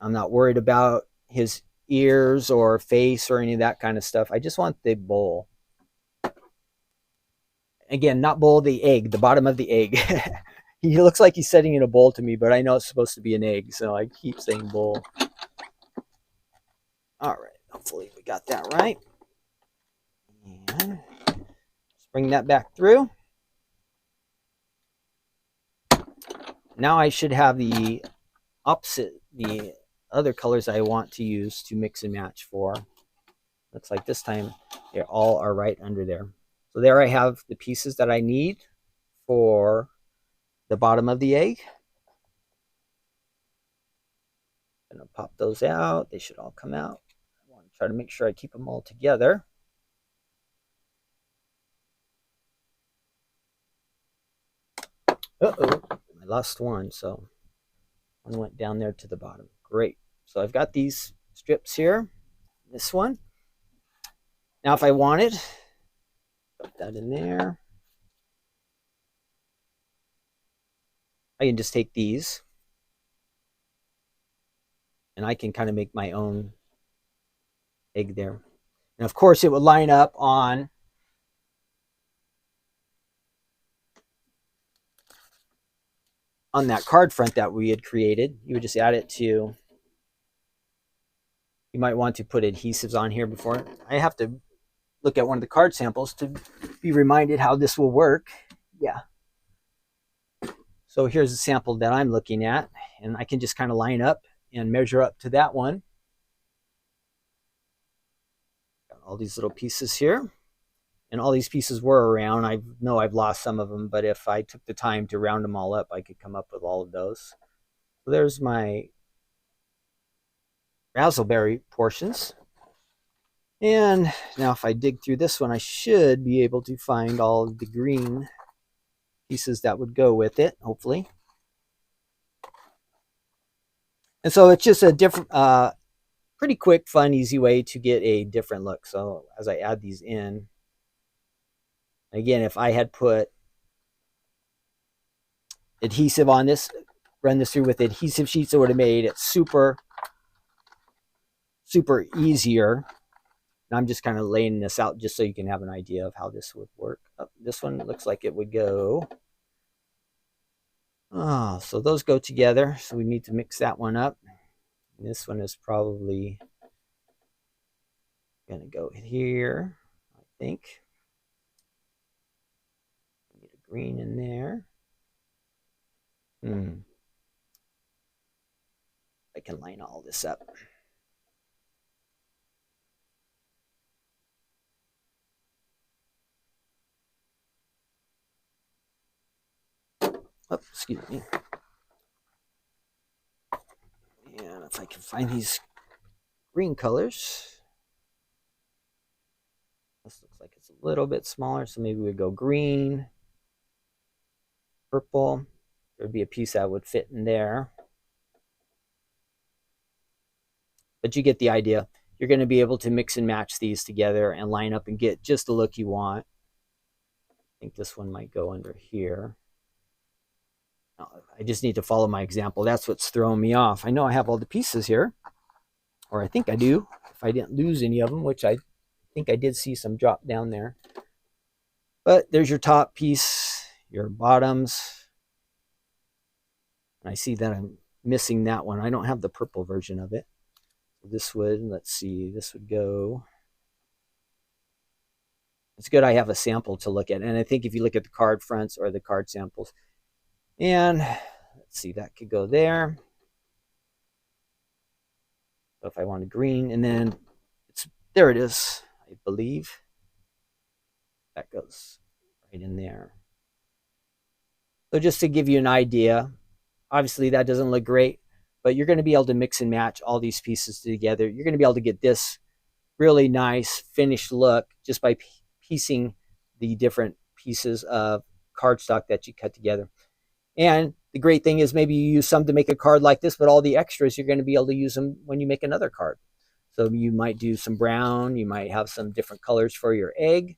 I'm not worried about his ears or face or any of that kind of stuff. I just want the bowl. Again, not bowl, the egg, the bottom of the egg. He looks like he's setting in a bowl to me, but I know it's supposed to be an egg, so I keep saying bowl. All right, hopefully we got that right. And let's bring that back through. Now I should have the opposite, the other colors I want to use to mix and match for. Looks like this time they all are right under there. So there I have the pieces that I need for the bottom of the egg. I'm going to pop those out. They should all come out. I want to try to make sure I keep them all together. Uh-oh, I lost one, so one went down there to the bottom. Great. So I've got these strips here. This one. Now if I wanted, put that in there. I can just take these and I can kind of make my own egg there. And of course it would line up on that card front that we had created. You would just add it to, you might want to put adhesives on here before. I have to look at one of the card samples to be reminded how this will work. Yeah. So here's a sample that I'm looking at, and I can just kind of line up and measure up to that one. Got all these little pieces here, and all these pieces were around. I know I've lost some of them, but if I took the time to round them all up, I could come up with all of those. So there's my raspberry portions. And now if I dig through this one, I should be able to find all of the green pieces that would go with it, hopefully. And so it's just a different, pretty quick, fun, easy way to get a different look. So as I add these in, again, if I had put adhesive on this, run this through with adhesive sheets, it would have made it super easier. And I'm just kind of laying this out just so you can have an idea of how this would work. This one looks like it would go. Oh, so those go together. So we need to mix that one up. And this one is probably going to go here, I think. Get a green in there. I can line all this up. Oh, excuse me. And if I can find these green colors. This looks like it's a little bit smaller, so maybe we go green, purple. There'd be a piece that would fit in there. But you get the idea. You're going to be able to mix and match these together and line up and get just the look you want. I think this one might go under here. I just need to follow my example. That's what's throwing me off. I know I have all the pieces here, or I think I do, if I didn't lose any of them, which I think I did see some drop down there. But there's your top piece, your bottoms. And I see that I'm missing that one. I don't have the purple version of it. This would, let's see, this would go. It's good I have a sample to look at. And I think if you look at the card fronts or the card samples, and let's see, that could go there. So if I wanted green, and then there it is, I believe. That goes right in there. So just to give you an idea, obviously that doesn't look great, but you're going to be able to mix and match all these pieces together. You're going to be able to get this really nice finished look just by piecing the different pieces of cardstock that you cut together. And the great thing is maybe you use some to make a card like this, but all the extras, you're going to be able to use them when you make another card. So you might do some brown, you might have some different colors for your egg.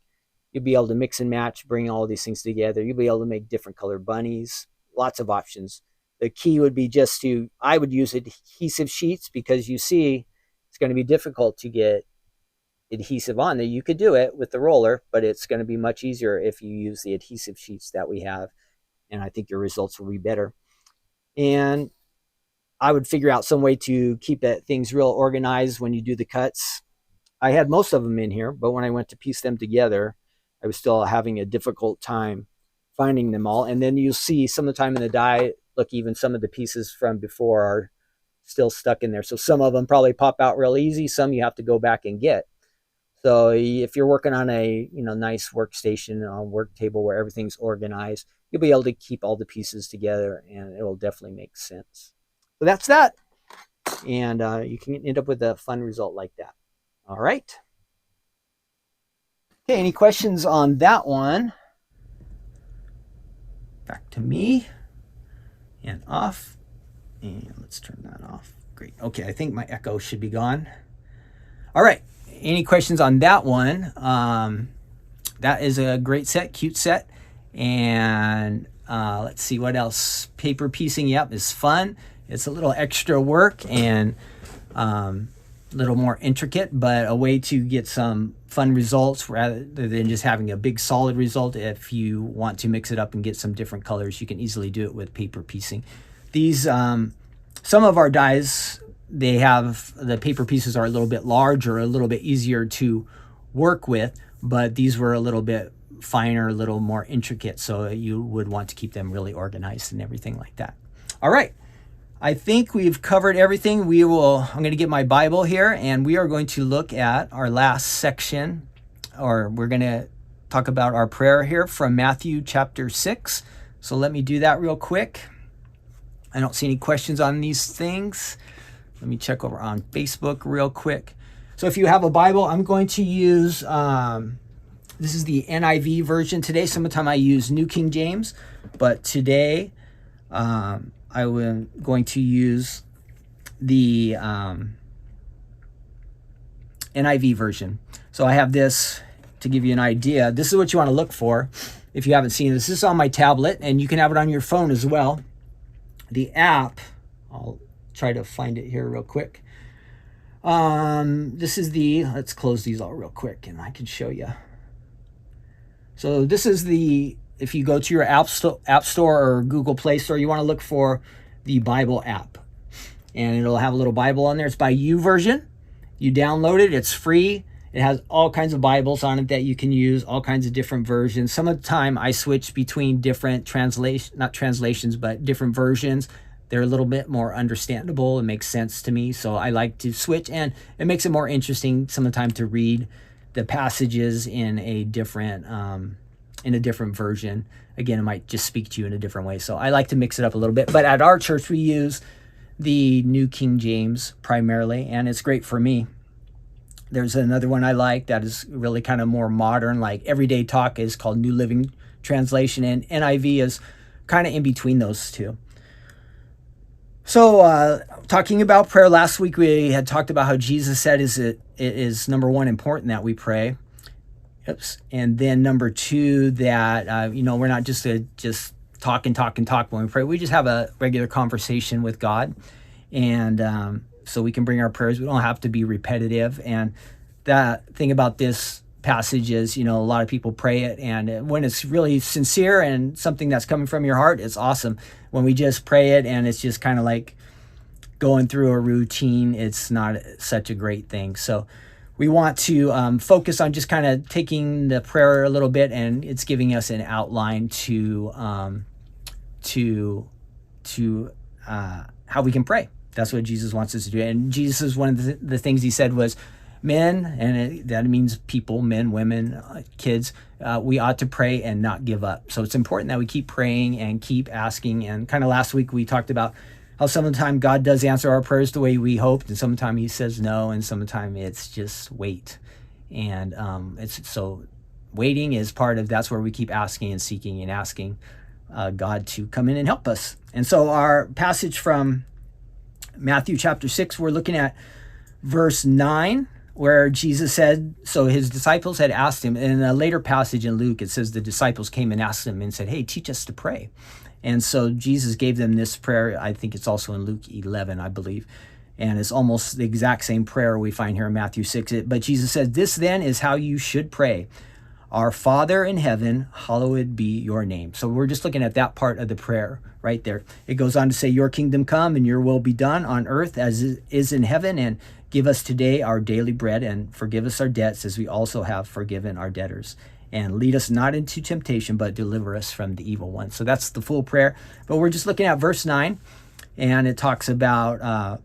You'll be able to mix and match, bring all these things together. You'll be able to make different colored bunnies, lots of options. The key would be just I would use adhesive sheets, because you see it's going to be difficult to get adhesive on there. You could do it with the roller, but it's going to be much easier if you use the adhesive sheets that we have. And I think your results will be better. And I would figure out some way to keep things real organized when you do the cuts. I had most of them in here, but when I went to piece them together, I was still having a difficult time finding them all. And then you'll see some of the time in the die, look, even some of the pieces from before are still stuck in there. So some of them probably pop out real easy. Some you have to go back and get. So if you're working on a nice workstation, a work table where everything's organized, you'll be able to keep all the pieces together, and it'll definitely make sense. So that's that. And you can end up with a fun result like that. All right. Okay, any questions on that one? Back to me and off. And let's turn that off. Great. Okay, I think my echo should be gone. All right. Any questions on that one? That is a great set, cute set. And let's see what else. Paper piecing, yep, is fun. It's a little extra work and a little more intricate, but a way to get some fun results rather than just having a big solid result. If you want to mix it up and get some different colors, you can easily do it with paper piecing. These, some of our dies, they have, the paper pieces are a little bit larger, a little bit easier to work with, but these were a little bit finer, a little more intricate. So you would want to keep them really organized and everything like that. All right. I think we've covered everything. I'm going to get my Bible here, and we are going to look at our last section, or we're going to talk about our prayer here from Matthew chapter 6. So let me do that real quick. I don't see any questions on these things. Let me check over on Facebook real quick. So if you have a Bible, I'm going to use, this is the NIV version today. Sometimes I use New King James, but today I'm going to use the NIV version. So I have this to give you an idea. This is what you want to look for if you haven't seen this. This is on my tablet, and you can have it on your phone as well. The app, I'll try to find it here real quick. This is let's close these all real quick and I can show you. So this is if you go to your app store or Google Play Store, you want to look for the Bible app. And it'll have a little Bible on there. It's by YouVersion. You download it. It's free. It has all kinds of Bibles on it that you can use, all kinds of different versions. Some of the time I switch between different different versions. They're a little bit more understandable. It makes sense to me. So I like to switch, and it makes it more interesting some of the time to read the passages in a different version. Again, it might just speak to you in a different way. So I like to mix it up a little bit. But at our church, we use the New King James primarily, and it's great for me. There's another one I like that is really kind of more modern, like Everyday Talk is called New Living Translation, and NIV is kind of in between those two. So talking about prayer, last week we had talked about how Jesus said it is number one important that we pray. Oops. And then number two, that we're not just talk when we pray. We just have a regular conversation with God, and so we can bring our prayers. We don't have to be repetitive. And that thing about this passage is, a lot of people pray it, and when it's really sincere and something that's coming from your heart, it's awesome. When we just pray it and it's just kind of like going through a routine, it's not such a great thing. So we want to focus on just kind of taking the prayer a little bit, and it's giving us an outline to how we can pray. That's what Jesus wants us to do. And Jesus, one of the things he said was, men, and that means people, men, women, kids, we ought to pray and not give up. So it's important that we keep praying and keep asking. And kind of last week we talked about how sometimes God does answer our prayers the way we hoped, and sometimes he says no, and sometimes it's just wait. And waiting is part of, that's where we keep asking and seeking and asking. God to come in and help us. And so our passage from Matthew chapter 6, we're looking at verse 9, where Jesus said, so his disciples had asked him. In a later passage in Luke, it says the disciples came and asked him and said, hey, teach us to pray. And so Jesus gave them this prayer. I think it's also in Luke 11, I believe. And it's almost the exact same prayer we find here in Matthew 6. But Jesus said, this then is how you should pray. Our Father in heaven, hallowed be your name. So we're just looking at that part of the prayer right there. It goes on to say, your kingdom come and your will be done on earth as it is in heaven. And give us today our daily bread, and forgive us our debts as we also have forgiven our debtors. And lead us not into temptation, but deliver us from the evil one. So that's the full prayer. But we're just looking at verse 9, and it talks about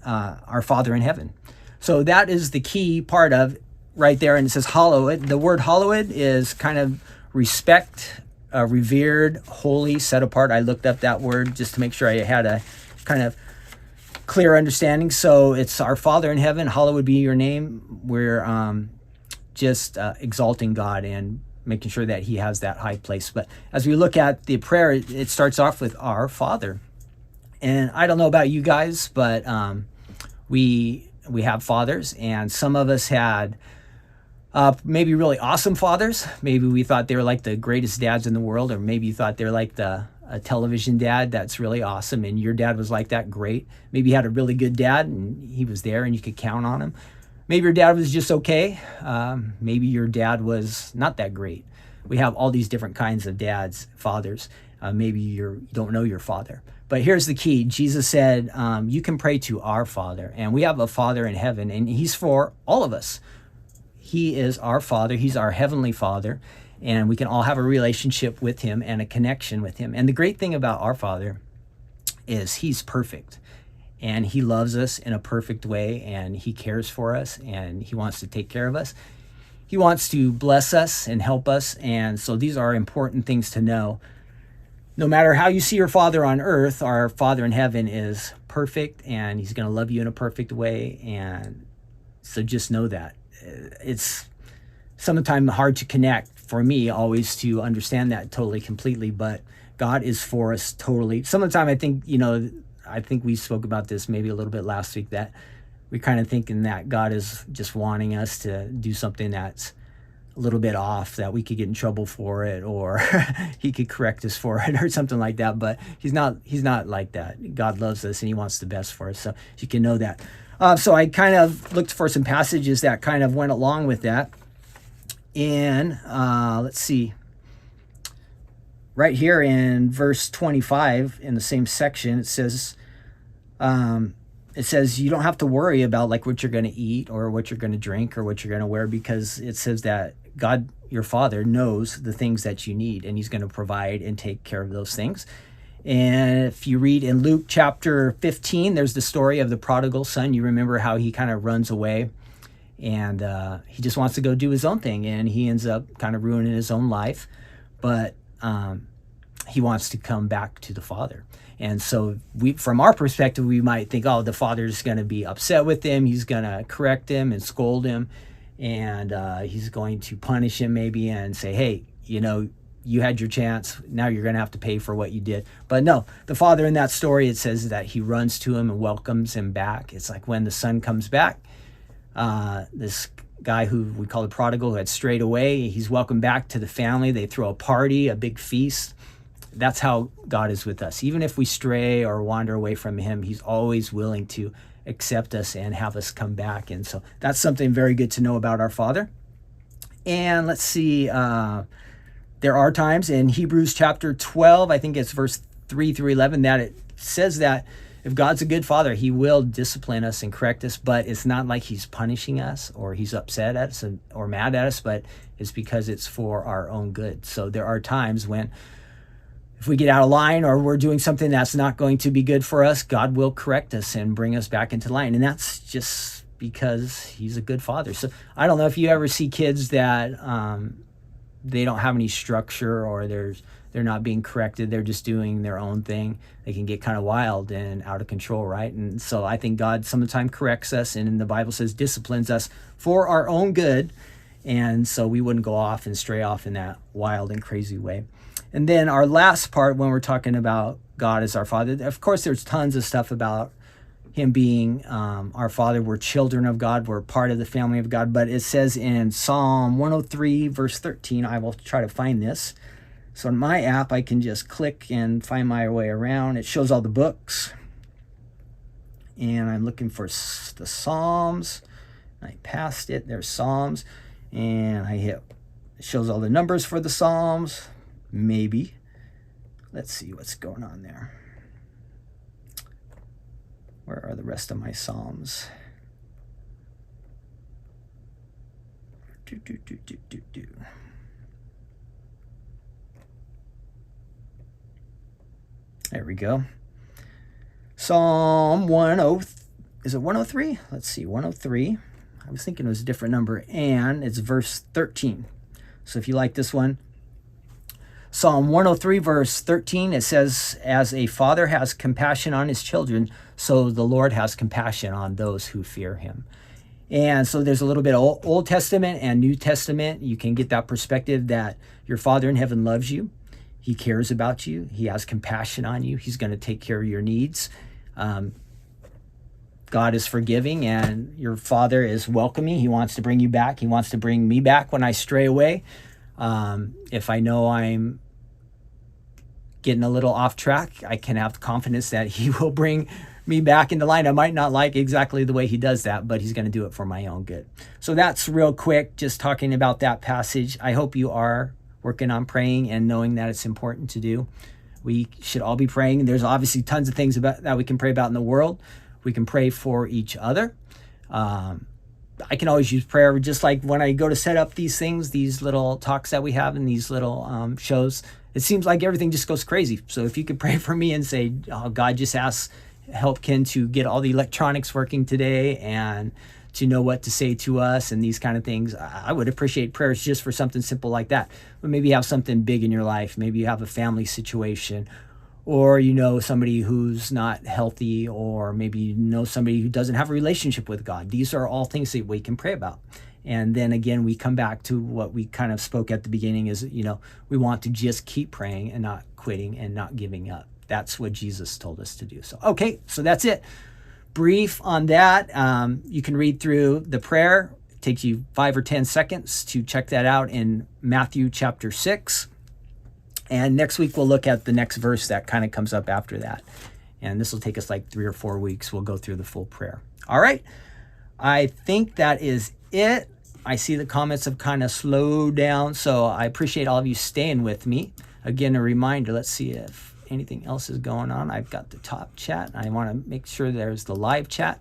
our Father in heaven. So that is the key part of right there. And it says hallowed. The word hallowed is kind of respect, revered, holy, set apart. I looked up that word just to make sure I had a kind of clear understanding. So it's our Father in heaven, hallowed be your name. We're just exalting God and making sure that he has that high place. But as we look at the prayer, it starts off with our Father. And I don't know about you guys, but we have fathers, and some of us had maybe really awesome fathers. Maybe we thought they were like the greatest dads in the world, or maybe you thought they were like a television dad that's really awesome, and your dad was like that, great. Maybe you had a really good dad and he was there and you could count on him. Maybe your dad was just okay. Maybe your dad was not that great. We have all these different kinds of dads, fathers. Maybe you don't know your father. But here's the key. Jesus said, you can pray to our Father, and we have a Father in heaven, and he's for all of us. He is our Father. He's our heavenly Father. And we can all have a relationship with him and a connection with him. And the great thing about our Father is he's perfect. And he loves us in a perfect way. And he cares for us. And he wants to take care of us. He wants to bless us and help us. And so these are important things to know. No matter how you see your Father on earth, our Father in heaven is perfect. And he's going to love you in a perfect way. And so just know that. It's sometimes hard to connect for me always to understand that totally completely, but God is for us totally. Some of the time I think we spoke about this maybe a little bit last week, that we're kind of thinking that God is just wanting us to do something that's a little bit off, that we could get in trouble for it, or he could correct us for it or something like that. But he's not like that. God loves us and he wants the best for us. So you can know that. So I kind of looked for some passages that kind of went along with that. In let's see, right here in verse 25 in the same section, it says you don't have to worry about like what you're going to eat or what you're going to drink or what you're going to wear, because it says that God, your Father, knows the things that you need, and he's going to provide and take care of those things. And if you read in Luke chapter 15, there's the story of the prodigal son. You remember how he kind of runs away. And he just wants to go do his own thing, and he ends up kind of ruining his own life. But he wants to come back to the Father. And so from our perspective, we might think, oh, the Father's going to be upset with him. He's going to correct him and scold him. And he's going to punish him maybe and say, hey, you had your chance. Now you're going to have to pay for what you did. But no, the Father in that story, it says that he runs to him and welcomes him back. It's like when the son comes back. This guy who we call the prodigal, who had strayed away, he's welcomed back to the family. They throw a party, a big feast. That's how God is with us. Even if we stray or wander away from him, he's always willing to accept us and have us come back. And so that's something very good to know about our Father. And let's see, there are times in Hebrews chapter 12, I think it's verse 3 through 11, that it says that if God's a good Father, he will discipline us and correct us, but it's not like he's punishing us or he's upset at us or mad at us, but it's because it's for our own good. So there are times when if we get out of line or we're doing something that's not going to be good for us, God will correct us and bring us back into line. And that's just because he's a good Father. So I don't know if you ever see kids that they don't have any structure, or they're not being corrected. They're just doing their own thing. They can get kind of wild and out of control, right? And so I think God sometimes corrects us, and the Bible says disciplines us for our own good. And so we wouldn't go off and stray off in that wild and crazy way. And then our last part, when we're talking about God as our Father, of course, there's tons of stuff about him being our Father. We're children of God. We're part of the family of God. But it says in Psalm 103, verse 13, I will try to find this. So in my app, I can just click and find my way around. It shows all the books. And I'm looking for the Psalms. I passed it. There's Psalms. And I hit, it shows all the numbers for the Psalms. Maybe. Let's see what's going on there. Where are the rest of my Psalms? There we go. Psalm 10, is it 103? Let's see, 103. I was thinking it was a different number, and it's verse 13. So if you like this one, Psalm 103, verse 13, it says, as a father has compassion on his children, so the Lord has compassion on those who fear him. And so there's a little bit of Old Testament and New Testament. You can get that perspective that your Father in heaven loves you. He cares about you. He has compassion on you. He's going to take care of your needs. God is forgiving, and your Father is welcoming. He wants to bring you back. He wants to bring me back when I stray away. If I know I'm getting a little off track, I can have confidence that he will bring me back into line. I might not like exactly the way he does that, but he's going to do it for my own good. So that's real quick, just talking about that passage. I hope you are working on praying and knowing that it's important to do. We should all be praying. There's obviously tons of things about that we can pray about in the world. We can pray for each other. I can always use prayer, just like when I go to set up these things, these little talks that we have in these little shows. It seems like everything just goes crazy. So if you could pray for me and say, oh, God just help Ken to get all the electronics working today and to know what to say to us and these kind of things, I would appreciate prayers just for something simple like that. But maybe you have something big in your life. Maybe you have a family situation, or you know somebody who's not healthy, or maybe you know somebody who doesn't have a relationship with God. These are all things that we can pray about. And then again, we come back to what we kind of spoke at the beginning is, we want to just keep praying and not quitting and not giving up. That's what Jesus told us to do. So, okay, so that's it. Brief on that. You can read through the prayer. It takes you 5 or 10 seconds to check that out in Matthew chapter 6. And next week, we'll look at the next verse that kind of comes up after that. And this will take us like 3 or 4 weeks. We'll go through the full prayer. All right. I think that is it. I see the comments have kind of slowed down. So I appreciate all of you staying with me. Again, a reminder, let's see if anything else is going on. I've got the top chat. I want to make sure there's the live chat.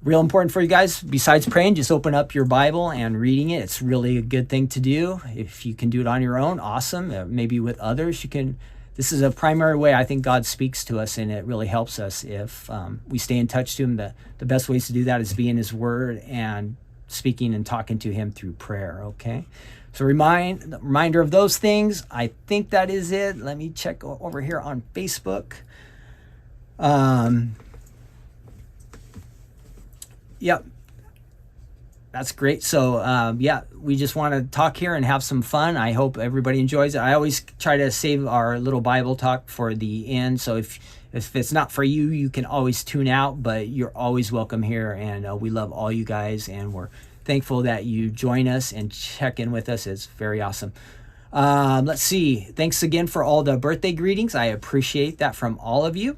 Real important for you guys, besides praying, just open up your Bible and reading it. It's really a good thing to do. If you can do it on your own, awesome. Maybe with others, you can. This is a primary way I think God speaks to us, and it really helps us if we stay in touch to him. The best ways to do that is be in his word and speaking and talking to him through prayer, okay? So reminder of those things. I think that is it. Let me check over here on Facebook. Yep. That's great. So, we just want to talk here and have some fun. I hope everybody enjoys it. I always try to save our little Bible talk for the end. So if it's not for you, you can always tune out, but you're always welcome here. And we love all you guys, and we're thankful that you join us and check in with us. It's very awesome. Let's see. Thanks again for all the birthday greetings. I appreciate that from all of you,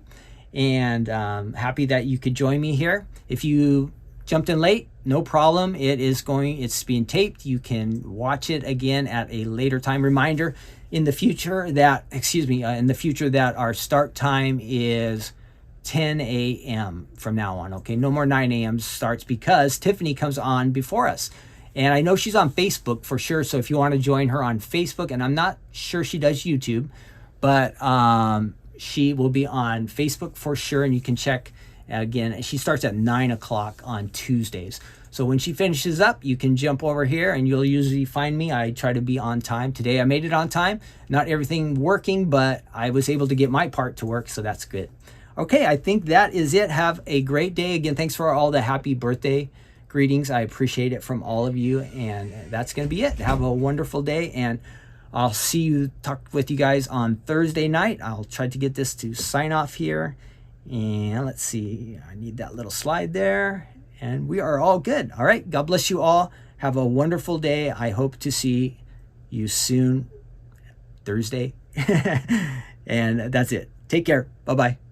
and happy that you could join me here. If you jumped in late, no problem. It's being taped. You can watch it again at a later time. Reminder in the future that our start time is 10 a.m. from now on. Okay, no more 9 a.m. starts because Tiffany comes on before us. And I know she's on Facebook for sure. So if you want to join her on Facebook, and I'm not sure she does YouTube, but she will be on Facebook for sure. And you can check again. She starts at 9 o'clock on Tuesdays. So when she finishes up, you can jump over here and you'll usually find me. I try to be on time. Today I made it on time. Not everything working, but I was able to get my part to work. So that's good. Okay, I think that is it. Have a great day. Again, thanks for all the happy birthday greetings. I appreciate it from all of you. And that's going to be it. Have a wonderful day. And I'll talk with you guys on Thursday night. I'll try to get this to sign off here. And let's see, I need that little slide there. And we are all good. All right, God bless you all. Have a wonderful day. I hope to see you soon, Thursday. And that's it. Take care. Bye-bye.